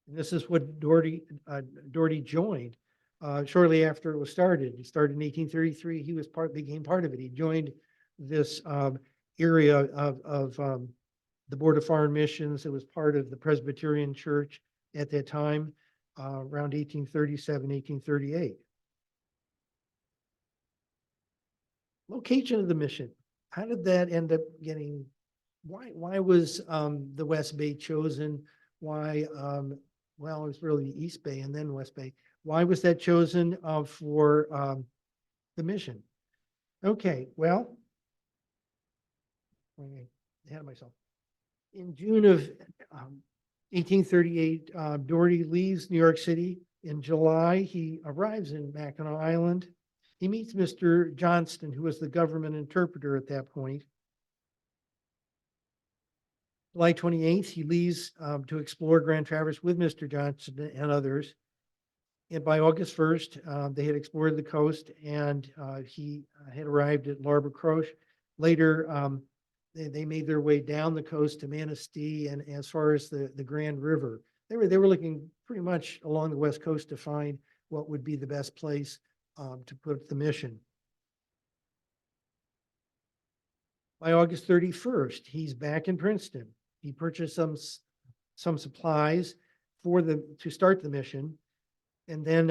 And this is what Dougherty joined shortly after it was started. He started in 1833. He was became part of it. He joined this area of the Board of Foreign Missions. It was part of the Presbyterian Church at that time, around 1837, 1838. Location of the mission. How did that end up getting, why was the West Bay chosen? Why, well, it was really East Bay and then West Bay. Why was that chosen for the mission? Okay, well, ahead of myself. In June of 1838, Dougherty leaves New York City. In July, he arrives in Mackinac Island. He meets Mr. Johnston, who was the government interpreter at that point. July 28th, he leaves to explore Grand Traverse with Mr. Johnston and others. And by August 1st, they had explored the coast, and he had arrived at Larber Croche. Later, they made their way down the coast to Manistee and as far as the Grand River. They were looking pretty much along the west coast to find what would be the best place to put the mission. By August 31st, he's back in Princeton. He purchased some supplies to start the mission. And then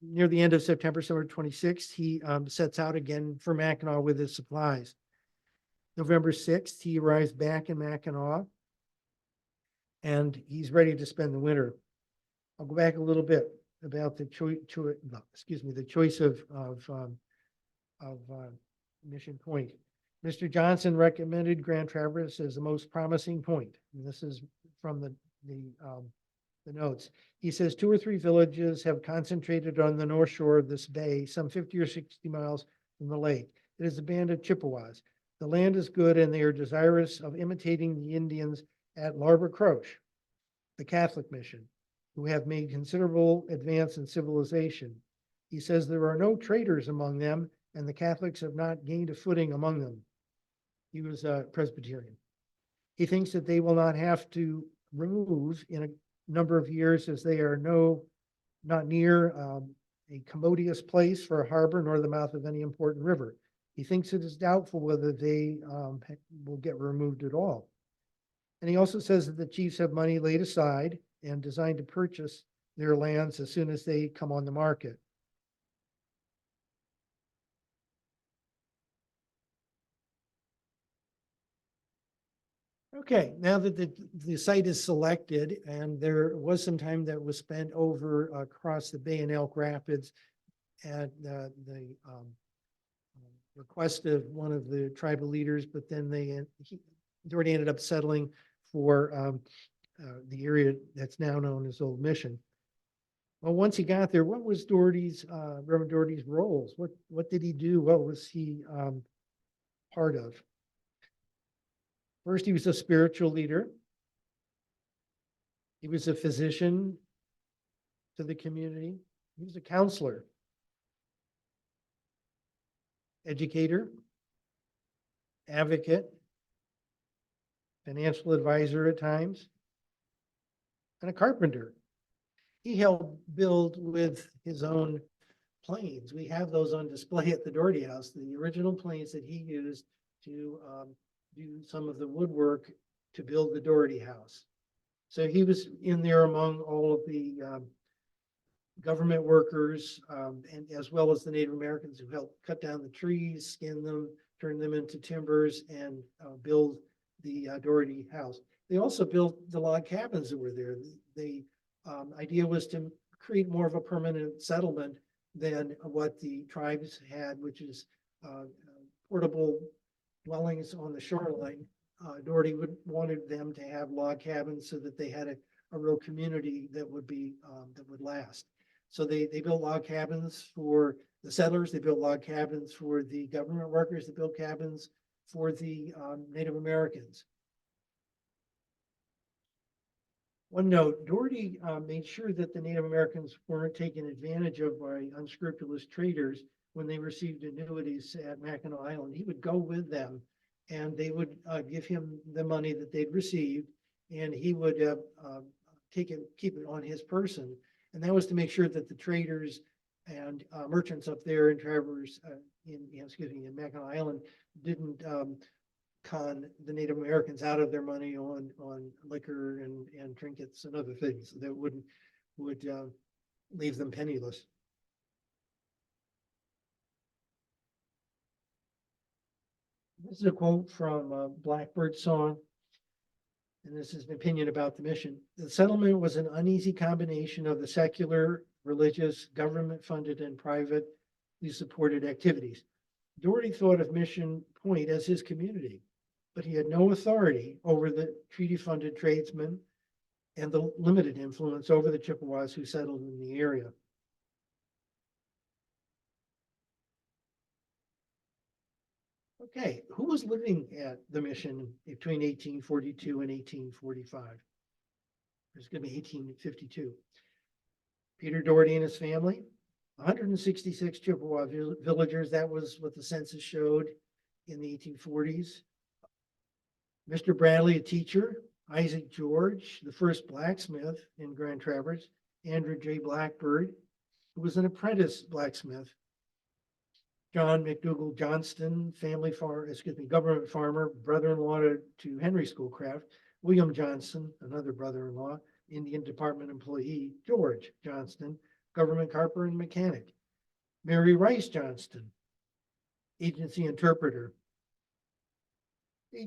near the end of September 26th, he sets out again for Mackinac with his supplies. November 6th, he arrives back in Mackinac, and he's ready to spend the winter. I'll go back a little bit about the choice of mission point. Mr. Johnson recommended Grand Traverse as the most promising point. And this is from the notes. He says 2 or 3 villages have concentrated on the north shore of this bay, some 50 or 60 miles from the lake. It is a band of Chippewas. The land is good, and they are desirous of imitating the Indians at Larber Croche, the Catholic mission, who have made considerable advance in civilization. He says there are no traitors among them, and the Catholics have not gained a footing among them. He was a Presbyterian. He thinks that they will not have to remove in a number of years, as they are not near a commodious place for a harbor nor the mouth of any important river. He thinks it is doubtful whether they will get removed at all. And he also says that the chiefs have money laid aside and designed to purchase their lands as soon as they come on the market. Okay, now that the site is selected, and there was some time that was spent over across the bay in Elk Rapids at the request of one of the tribal leaders, but then Dougherty ended up settling for the area that's now known as Old Mission. Well, once he got there, what was Reverend Dougherty's roles? What did he do? What was he part of? First, he was a spiritual leader. He was a physician to the community. He was a counselor, educator, advocate, financial advisor at times, and a carpenter. He helped build with his own planes. We have those on display at the Dougherty House, the original planes that he used to do some of the woodwork to build the Dougherty House. So he was in there among all of the government workers, and as well as the Native Americans who helped cut down the trees, skin them, turn them into timbers, and build the Dougherty House. They also built the log cabins that were there. The idea was to create more of a permanent settlement than what the tribes had, which is portable dwellings on the shoreline. Dougherty wanted them to have log cabins so that they had a real community that would last. So they built log cabins for the settlers. They built log cabins for the government workers. They built cabins for the Native Americans. One note, Dougherty made sure that the Native Americans weren't taken advantage of by unscrupulous traders when they received annuities at Mackinac Island. He would go with them, and they would give him the money that they'd received, and he would keep it on his person. And that was to make sure that the traders and merchants up there in in Mackinac Island didn't con the Native Americans out of their money on liquor and trinkets and other things that would leave them penniless. This is a quote from Blackbird Song, and this is an opinion about the mission. The settlement was an uneasy combination of the secular, religious, government-funded, and privately supported activities. Dougherty thought of Mission Point as his community, but he had no authority over the treaty-funded tradesmen and the limited influence over the Chippewas who settled in the area. Okay, who was living at the mission between 1842 and 1845? It's going to be 1852. Peter Dougherty and his family, 166 Chippewa villagers. That was what the census showed in the 1840s. Mr. Bradley, a teacher. Isaac George, the first blacksmith in Grand Traverse. Andrew J. Blackbird, who was an apprentice blacksmith. John McDougall Johnston, government farmer, brother-in-law to Henry Schoolcraft. William Johnson, another brother-in-law, Indian Department employee. George Johnston, government carpenter and mechanic. Mary Rice Johnston, agency interpreter. The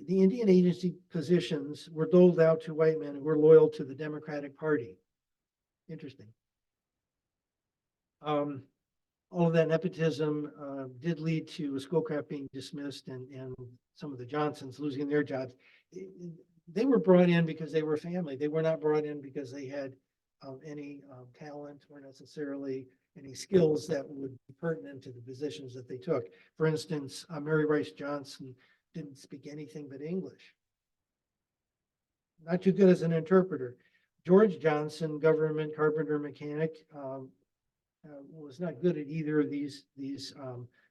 Indian agency positions were doled out to white men who were loyal to the Democratic Party. Interesting. All of that nepotism did lead to Schoolcraft being dismissed and some of the Johnsons losing their jobs. They were brought in because they were family. They were not brought in because they had any talent or necessarily any skills that would be pertinent to the positions that they took. For instance, Mary Rice Johnson didn't speak anything but English. Not too good as an interpreter. George Johnson, government carpenter mechanic, was not good at either of these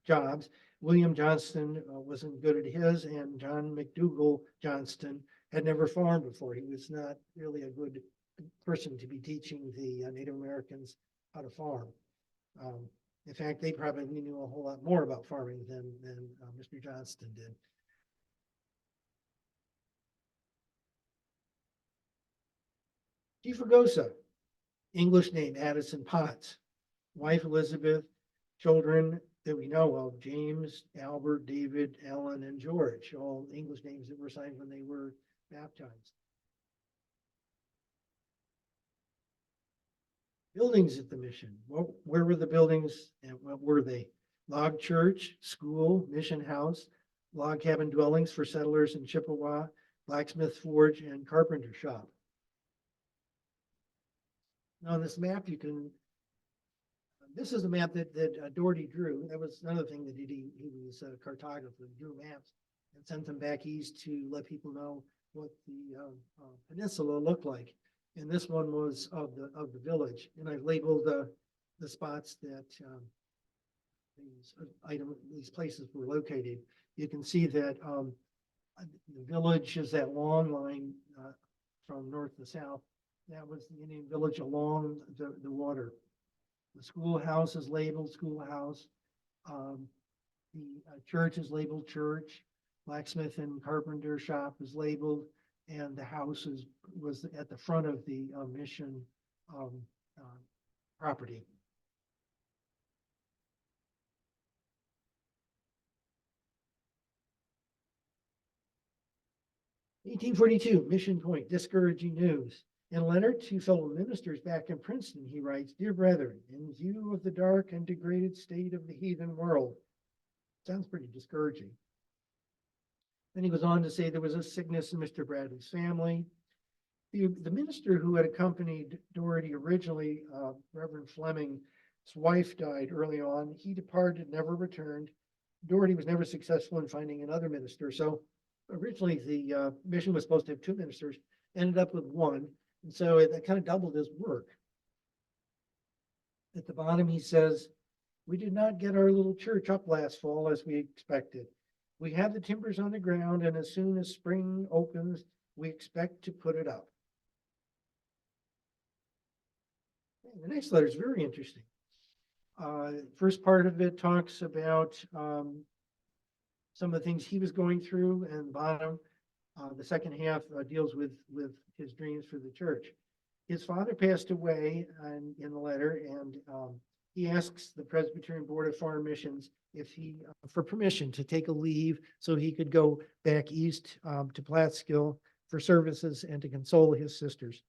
jobs. William Johnston wasn't good at his, and John McDougall Johnston had never farmed before. He was not really a good person to be teaching the Native Americans how to farm. In fact, they probably knew a whole lot more about farming than Mr. Johnston did. Chief Ragosa, English name Addison Potts, wife Elizabeth, children that we know of, James, Albert, David, Ellen, and George, all English names that were signed when they were baptized. Buildings at the mission. Where were the buildings and what were they? Log church, school, mission house, log cabin dwellings for settlers in Chippewa, blacksmith forge, and carpenter shop. Now on this map, this is a map that Dougherty drew. That was another thing that he was a cartographer. He drew maps and sent them back east to let people know what the peninsula looked like. And this one was of the village. And I've labeled the spots that these places were located. You can see that the village is that long line from north to south. That was the Indian village along the water. The schoolhouse is labeled schoolhouse. The church is labeled church. Blacksmith and carpenter shop is labeled, and the house was at the front of the mission property. In 1842, Mission Point, discouraging news. In a letter to fellow ministers back in Princeton, he writes, "Dear brethren, in view of the dark and degraded state of the heathen world," sounds pretty discouraging. Then he goes on to say there was a sickness in Mr. Bradley's family. The minister who had accompanied Dougherty originally, Reverend Fleming, his wife died early on. He departed, never returned. Dougherty was never successful in finding another minister. So originally the mission was supposed to have two ministers, ended up with one. And so it kind of doubled his work. At the bottom, he says, "We did not get our little church up last fall as we expected. We have the timbers on the ground, and as soon as spring opens, we expect to put it up." The next letter is very interesting. First part of it talks about some of the things he was going through, and the bottom, the second half deals with his dreams for the church. His father passed away in the letter, and he asks the Presbyterian Board of Foreign Missions for permission to take a leave so he could go back east to Plattsville for services and to console his sisters.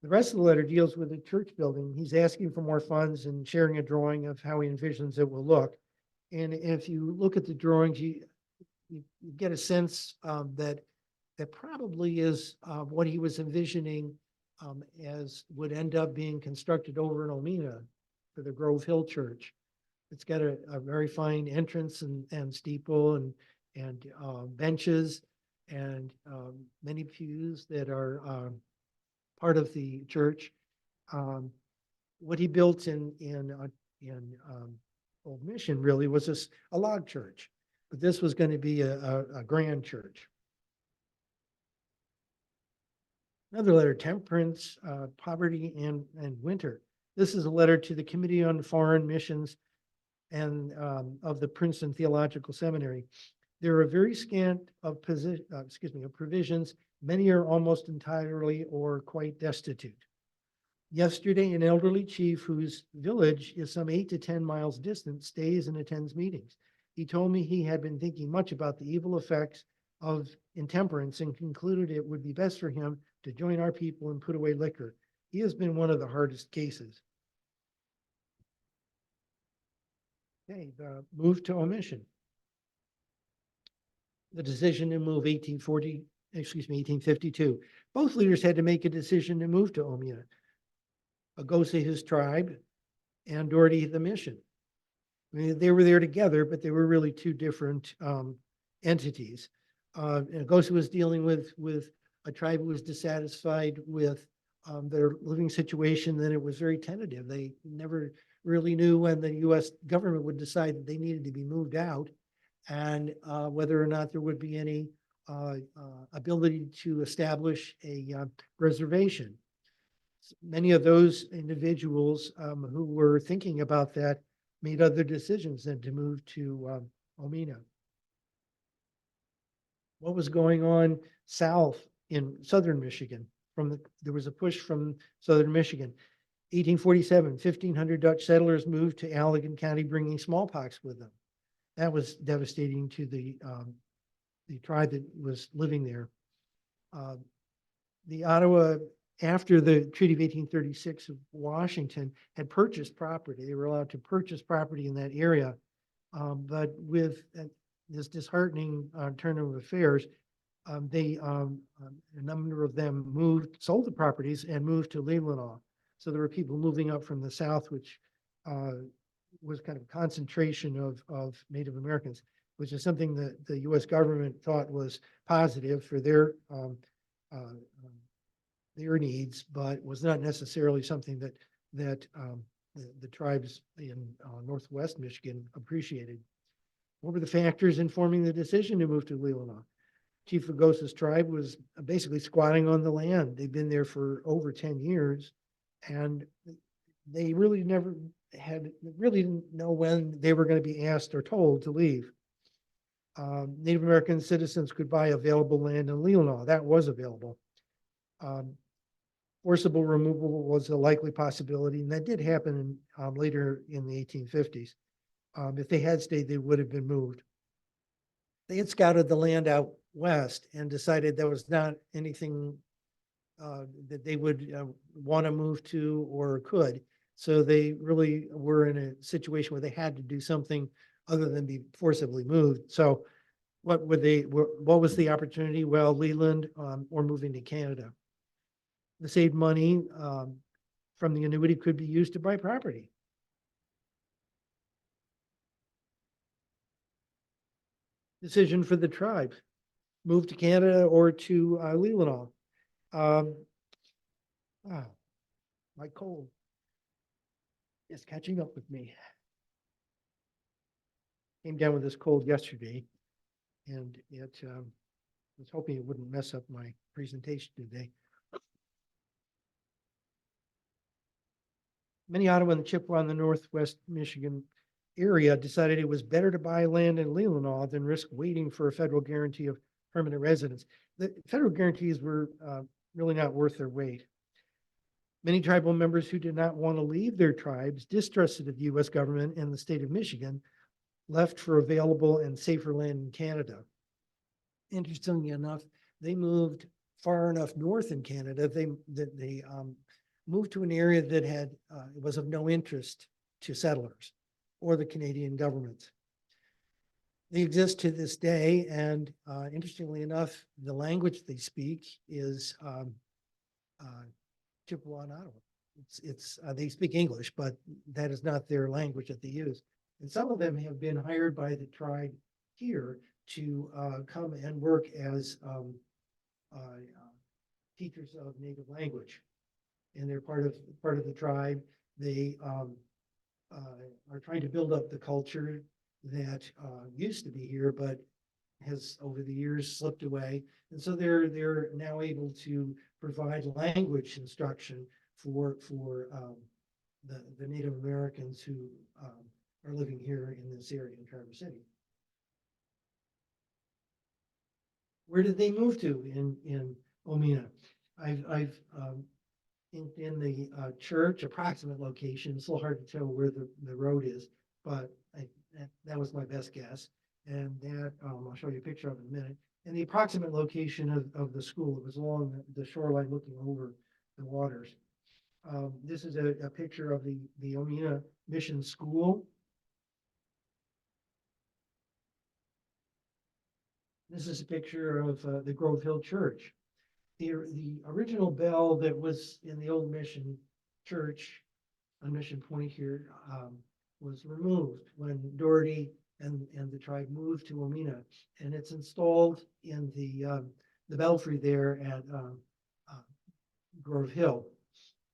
The rest of the letter deals with the church building. He's asking for more funds and sharing a drawing of how he envisions it will look. And if you look at the drawings, you get a sense that probably is what he was envisioning as would end up being constructed over in Omena for the Grove Hill Church. It's got a very fine entrance and steeple and benches and many pews that are part of the church. What he built in Old Mission really was a log church, but this was going to be a grand church. Another letter, temperance, poverty, and winter. This is a letter to the Committee on Foreign Missions and of the Princeton Theological Seminary. There are very scant of provisions. Many are almost entirely or quite destitute. Yesterday, an elderly chief whose village is some 8 to 10 miles distant stays and attends meetings. He told me he had been thinking much about the evil effects of intemperance and concluded it would be best for him to join our people and put away liquor. He has been one of the hardest cases. Okay, the move to omission. The decision to move 1852. Both leaders had to make a decision to move to Omena. Agosa, his tribe, and Dougherty, the mission. I mean, they were there together, but they were really two different entities. Agosa was dealing with a tribe who was dissatisfied with their living situation. Then it was very tentative. They never really knew when the US government would decide that they needed to be moved out and whether or not there would be any ability to establish a reservation. Many of those individuals who were thinking about that made other decisions than to move to Omena. What was going on south in southern Michigan? There was a push from southern Michigan. 1847, 1,500 Dutch settlers moved to Allegan County, bringing smallpox with them. That was devastating to the tribe that was living there. The Ottawa, after the Treaty of 1836 of Washington, had purchased property. They were allowed to purchase property in that area. But with this disheartening turn of affairs, a number of them sold the properties and moved to Leelanau. So there were people moving up from the south, which was kind of a concentration of Native Americans, which is something that the U.S. government thought was positive for their needs, but was not necessarily something that the tribes in Northwest Michigan appreciated. What were the factors informing the decision to move to Leelanau? Chief Agosa's tribe was basically squatting on the land. They've been there for over 10 years, and they really didn't know when they were going to be asked or told to leave. Native American citizens could buy available land in Leelanau. That was available. Forcible removal was a likely possibility, and that did happen later in the 1850s. If they had stayed, they would have been moved. They had scouted the land out west and decided there was not anything that they would want to move to or could. So they really were in a situation where they had to do something other than be forcibly moved. So what was the opportunity? Well, Leland or moving to Canada. The saved money from the annuity could be used to buy property. Decision for the tribe: move to Canada or to Leelanau. My cold is catching up with me. Came down with this cold yesterday, and it was hoping it wouldn't mess up my presentation today. Many Ottawa and Chippewa in the Northwest Michigan area decided it was better to buy land in Leelanau than risk waiting for a federal guarantee of permanent residence. The federal guarantees were really not worth their weight. Many tribal members who did not want to leave their tribes, distrusted of the U.S. government and the state of Michigan, left for available and safer land in Canada. Interestingly enough, they moved far enough north in Canada that they moved to an area that was of no interest to settlers or the Canadian government. They exist to this day, and interestingly enough, the language they speak is Chippewa and Ottawa. They speak English, but that is not their language that they use. And some of them have been hired by the tribe here to come and work as teachers of native language. And they're part of the tribe. They are trying to build up the culture that used to be here, but has over the years slipped away. And so they're now able to provide language instruction for the Native Americans who are living here in this area in Traverse City. Where did they move to in Omena? I've in the church approximate location. It's a little hard to tell where the road is, but that was my best guess. And that I'll show you a picture of in a minute. And the approximate location of the school, it was along the shoreline looking over the waters. This is a picture of the Omena Mission School. This is a picture of the Grove Hill Church. The original bell that was in the old mission church on Mission Point here was removed when Dougherty and the tribe moved to Omena, and it's installed in the belfry there at Grove Hill.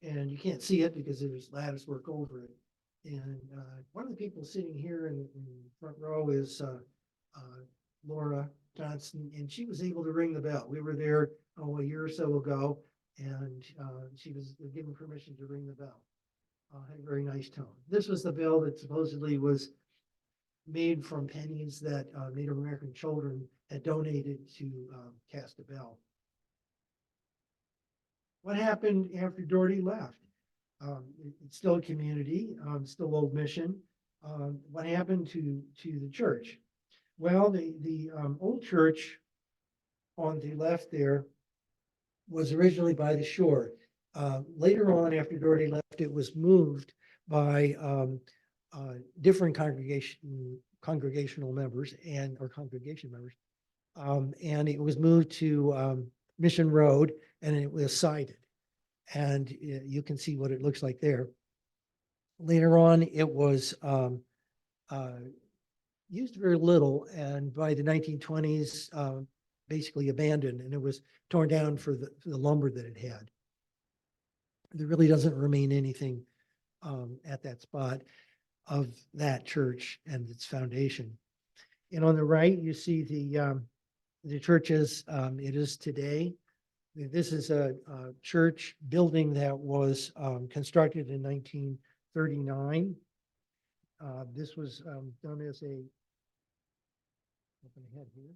And you can't see it because there's lattice work over it. And one of the people sitting here in front row is Laura Johnson, and she was able to ring the bell. We were there a year or so ago, and she was given permission to ring the bell. Had a very nice tone. This was the bell that supposedly was made from pennies that Native American children had donated to cast a bell. What happened after Dougherty left? It's still a community, still Old Mission. What happened to the church? Well, the old church on the left there was originally by the shore. Later on, after Dougherty left, it was moved by different congregational members or congregation members. And it was moved to Mission Road, and it was sided. And you can see what it looks like there. Later on, it was used very little, and by the 1920s, basically abandoned, and it was torn down for the lumber that it had. There really doesn't remain anything at that spot of that church and its foundation. And on the right, you see the church as it is today. This is a church building that was constructed in 1939. This was done as a, open ahead here.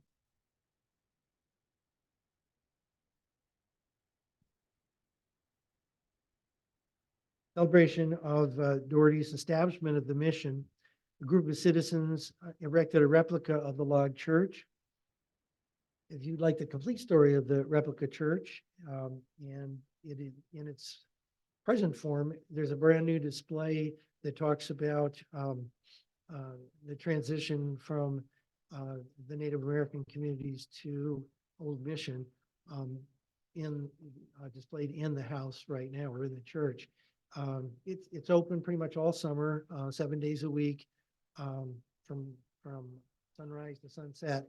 Celebration of Dougherty's establishment of the mission. A group of citizens erected a replica of the log church. If you'd like the complete story of the replica church, and it is in its present form, there's a brand new display that talks about the transition from the Native American communities to Old Mission, displayed in the house right now, or in the church. It's open pretty much all summer, 7 days a week, from sunrise to sunset.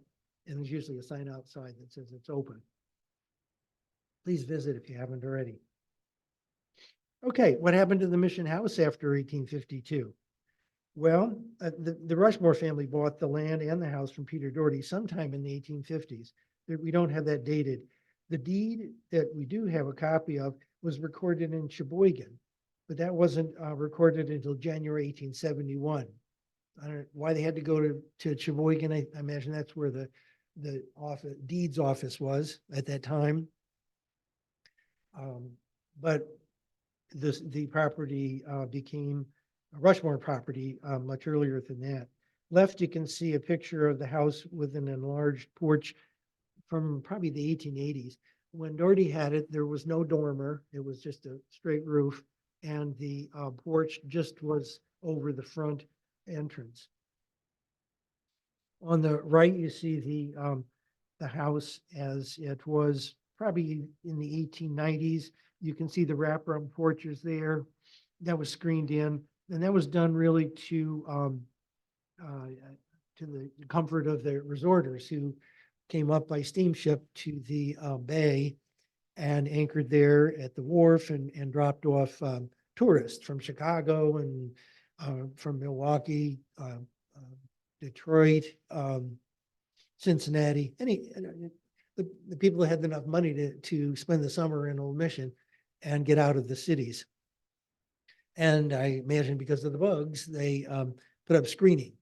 And there's usually a sign outside that says it's open. Please visit if you haven't already. Okay, what happened to the mission house after 1852? Well, the Rushmore family bought the land and the house from Peter Dougherty sometime in the 1850s. We don't have that dated. The deed that we do have a copy of was recorded in Sheboygan, but that wasn't recorded until January 1871. I don't know why they had to go to Sheboygan. I imagine that's where the deeds office was at that time. But the property became a Rushmore property much earlier than that. Left, you can see a picture of the house with an enlarged porch from probably the 1880s. When Dougherty had it, there was no dormer. It was just a straight roof, and the porch just was over the front entrance. On the right, you see the house as it was probably in the 1890s. You can see the wraparound porches there. That was screened in, and that was done really to the comfort of the resorters who came up by steamship to the bay and anchored there at the wharf and dropped off tourists from Chicago and from Milwaukee, Detroit, Cincinnati, the people that had enough money to spend the summer in Old Mission and get out of the cities. And I imagine because of the bugs, they put up screening.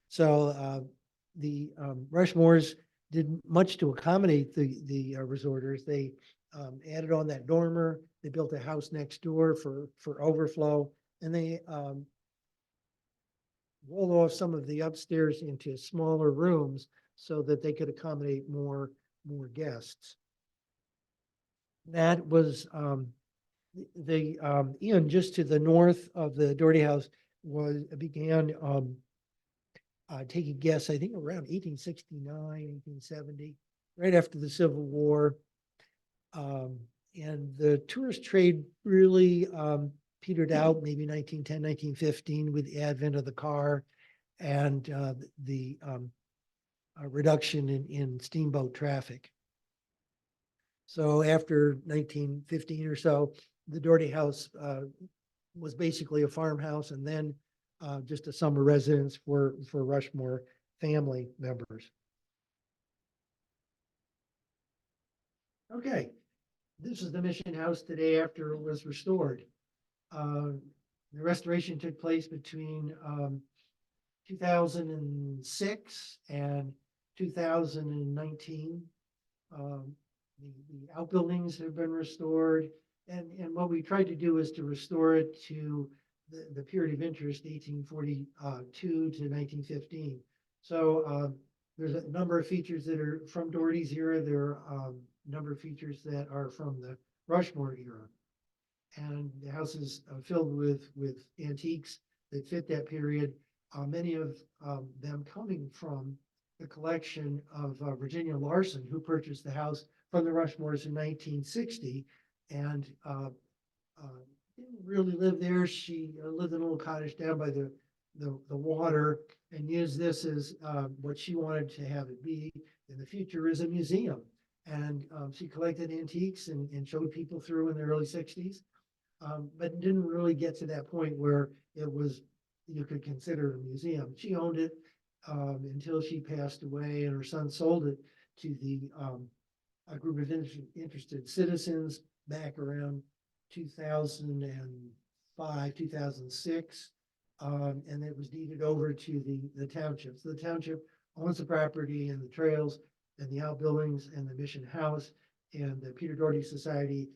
So the Rushmores did much to accommodate the resorters. They added on that dormer. They built a house next door for overflow, and they rolled off some of the upstairs into smaller rooms so that they could accommodate more guests. That was the inn just to the north of the Dougherty house began taking guests, I think around 1869, 1870, right after the Civil War. And the tourist trade really petered out maybe 1910, 1915 with the advent of the car and the reduction in steamboat traffic. So after 1915 or so, the Dougherty house was basically a farmhouse, and then just a summer residence for Rushmore family members. Okay, this is the mission house today after it was restored. The restoration took place between 2006 and 2019. The outbuildings have been restored, and what we tried to do is to restore it to the period of interest, 1842 to 1915. So there's a number of features that are from Dougherty's era. There are a number of features that are from the Rushmore era. And the house is filled with antiques that fit that period. Many of them coming from the collection of Virginia Larson, who purchased the house from the Rushmores in 1960, and didn't really live there. She lived in a little cottage down by the water, and used this as what she wanted to have it be in the future, as a museum. And she collected antiques and showed people through in the early 60s. But didn't really get to that point where it was, you could consider a museum. She owned it until she passed away, and her son sold it to a group of interested citizens back around 2005, 2006. And it was deeded over to the township. So the township owns the property and the trails and the outbuildings and the mission house, and the Peter Dougherty Society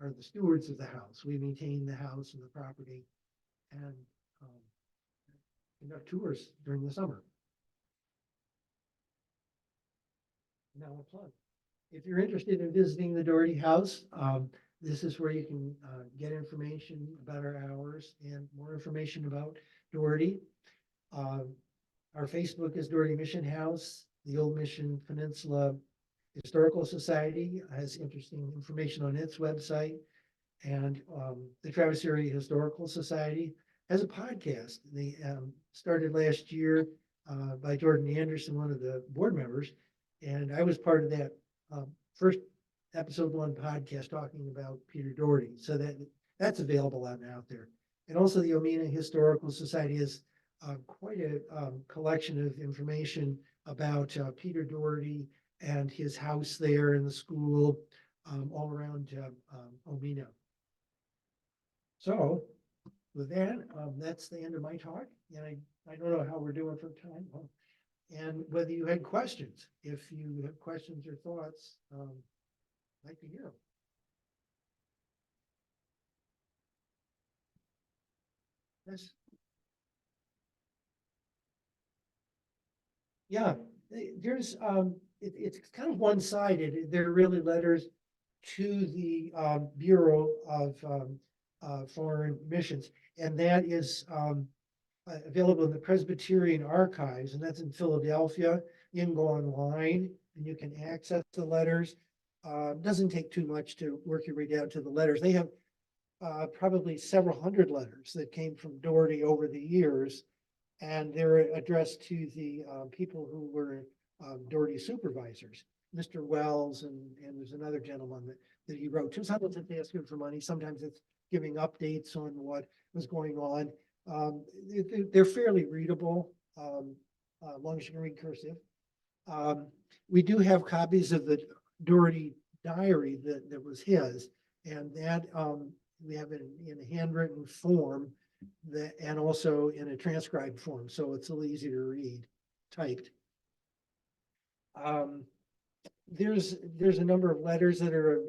are the stewards of the house. We maintain the house and the property, and conduct tours during the summer. Now a plug. If you're interested in visiting the Dougherty house, this is where you can get information about our hours and more information about Dougherty. Our Facebook is Dougherty Mission House. The Old Mission Peninsula Historical Society has interesting information on its website. And the Traverse Area Historical Society has a podcast. They started last year by Jordan Anderson, one of the board members. And I was part of that first episode 1 podcast talking about Peter Dougherty. So that's available out there. And also the Omena Historical Society has quite a collection of information about Peter Dougherty and his house there in the school all around Omena. So with that, that's the end of my talk. And I don't know how we're doing for time. And whether you had questions. If you have questions or thoughts, I'd like to hear them. Yes. Yeah, there's it's kind of one-sided. They're really letters to the Bureau of Foreign Missions, and that is available in the Presbyterian Archives, and that's in Philadelphia. You can go online and you can access the letters. Doesn't take too much to work your way down to the letters. They have probably several hundred letters that came from Dougherty over the years, and they're addressed to the people who were Dougherty supervisors, Mr. Wells, and there's another gentleman that he wrote to. Sometimes it's asking for money, sometimes it's giving updates on what was going on. They're fairly readable, as long as you can read cursive. We do have copies of the Dougherty diary that was his, and that we have it in a handwritten form, and also in a transcribed form, so it's a little easier to read, typed. There's a number of letters that are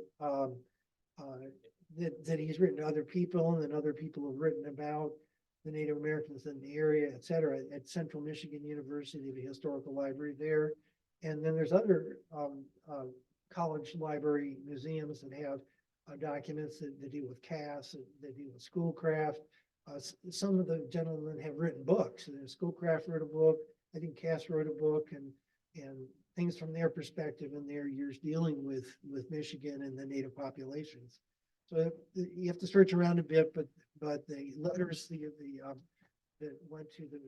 that he's written to other people, and then other people have written about the Native Americans in the area, et cetera. At Central Michigan University, the historical library there. And then there's other college library museums that have documents that deal with CAS, that deal with schoolcraft. Some of the gentlemen have written books. Schoolcraft wrote a book, I think CAS wrote a book, and things from their perspective in their years dealing with Michigan and the Native populations. So you have to search around a bit, but the letters that went to the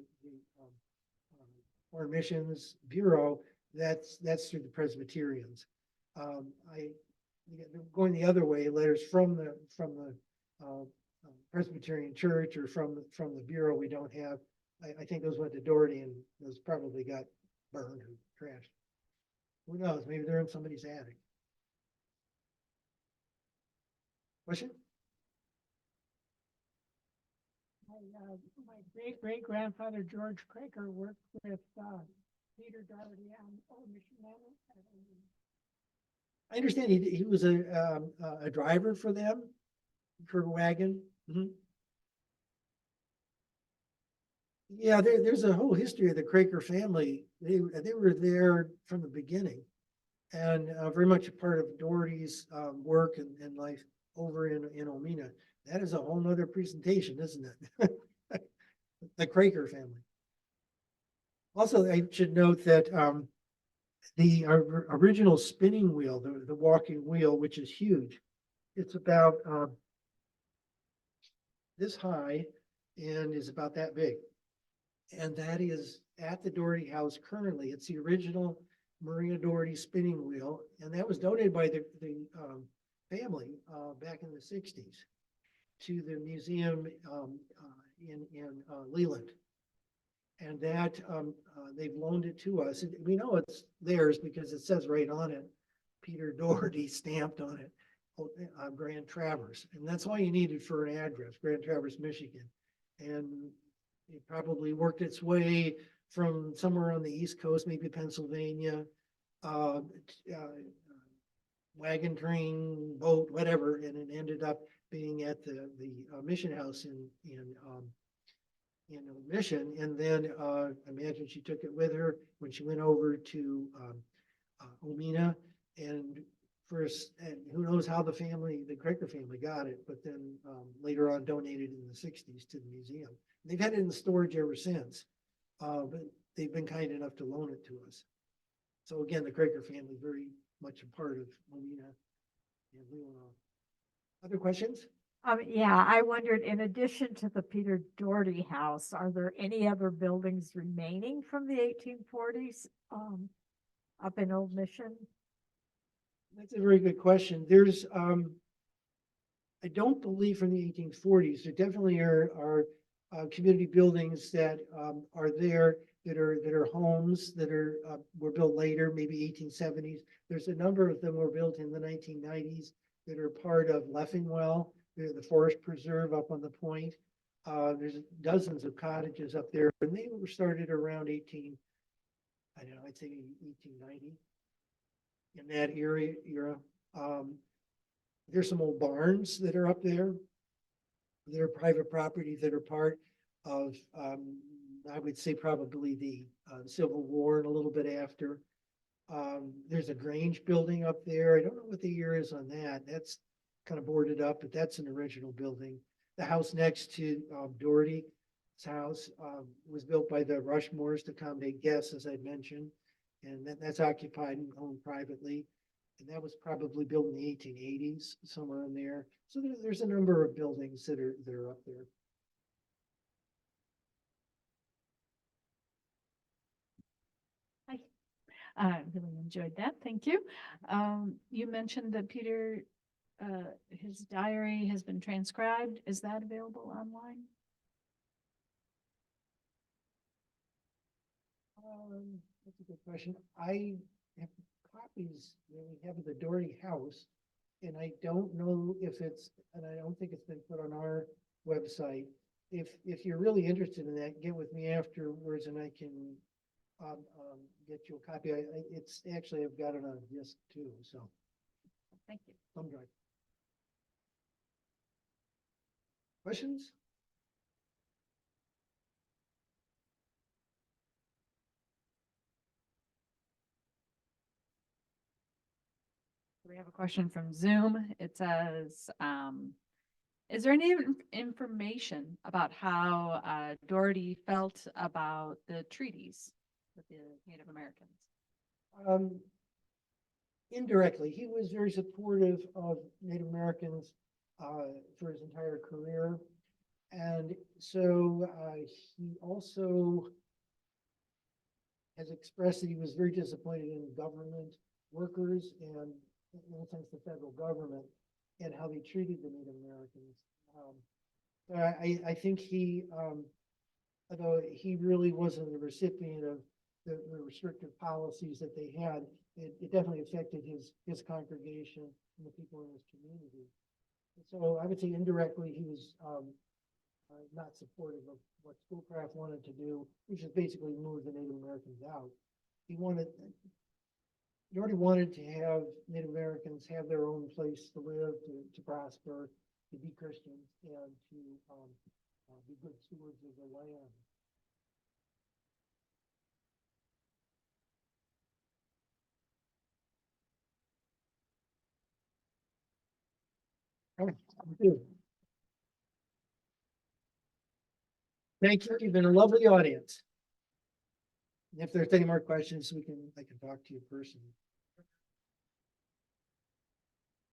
Foreign Missions Bureau, that's through the Presbyterians. Going the other way, letters from the Presbyterian Church or from the Bureau, we don't have. I think those went to Doherty and those probably got burned or trashed. Who knows? Maybe they're in somebody's attic. Question? My great-great-grandfather George Craker worked with Peter Dougherty on Old Mission Manor. I understand he was a driver for them, for a wagon. Mhm. Yeah, there's a whole history of the Craker family. They were there from the beginning, and very much a part of Doherty's work and life over in Omena. That is a whole nother presentation, isn't it? The Craker family. Also, I should note that the original spinning wheel, the walking wheel, which is huge, it's about this high and is about that big. And that is at the Doherty house currently. It's the original Maria Doherty spinning wheel, and that was donated by the family back in the 60s to the museum in Leland. And that they've loaned it to us. And we know it's theirs because it says right on it, Peter Dougherty stamped on it, Grand Traverse. And that's all you needed for an address, Grand Traverse, Michigan. And it probably worked its way from somewhere on the East Coast, maybe Pennsylvania, wagon train, boat, whatever, and it ended up being at the mission house in Mission. And then I imagine she took it with her when she went over to Omena. And first, and who knows how the Craker family got it, but then later on donated in the 60s to the museum. They've had it in storage ever since, but they've been kind enough to loan it to us. So again, the Craker family very much a part of Omena and Leelanau. Other questions? Yeah, I wondered, in addition to the Peter Dougherty house, are there any other buildings remaining from the 1840s up in Old Mission? That's a very good question. There's, I don't believe from the 1840s. There definitely are community buildings that are there that are homes that were built later, maybe 1870s. There's a number of them were built in the 1990s that are part of Leffingwell, the forest preserve up on the point. There's dozens of cottages up there, and they were started around I'd say 1890 in that era. There's some old barns that are up there. They're private property that are part of, I would say probably the Civil War and a little bit after. There's a Grange building up there. I don't know what the year is on that. That's kind of boarded up, but that's an original building. The house next to Dougherty's house was built by the Rushmores to accommodate guests, as I mentioned, and that's occupied and owned privately. And that was probably built in the 1880s, somewhere in there. So there's a number of buildings that are up there. I really enjoyed that. Thank you. You mentioned that Peter, his diary has been transcribed. Is that available online? That's a good question. I have copies that we have at the Dougherty house, and I don't know if and I don't think it's been put on our website. If you're really interested in that, get with me afterwards, and I can get you a copy. It's actually, I've got it on a disc too, so. Thank you. Thumb drive. Questions? We have a question from Zoom. It says, is there any information about how Dougherty felt about the treaties with the Native Americans? Indirectly, he was very supportive of Native Americans for his entire career. And so he also has expressed that he was very disappointed in government workers and, in a sense, the federal government and how they treated the Native Americans. I think he, although he really wasn't the recipient of the restrictive policies that they had, it definitely affected his congregation and the people in his community. So I would say indirectly, he was, not supportive of what Schoolcraft wanted to do, which is basically move the Native Americans out. He already wanted to have Native Americans have their own place to live, to prosper, to be Christians, and to be good stewards of the land. Oh, thank you. Thank you. You've been a lovely audience. If there's any more questions, I can talk to you personally.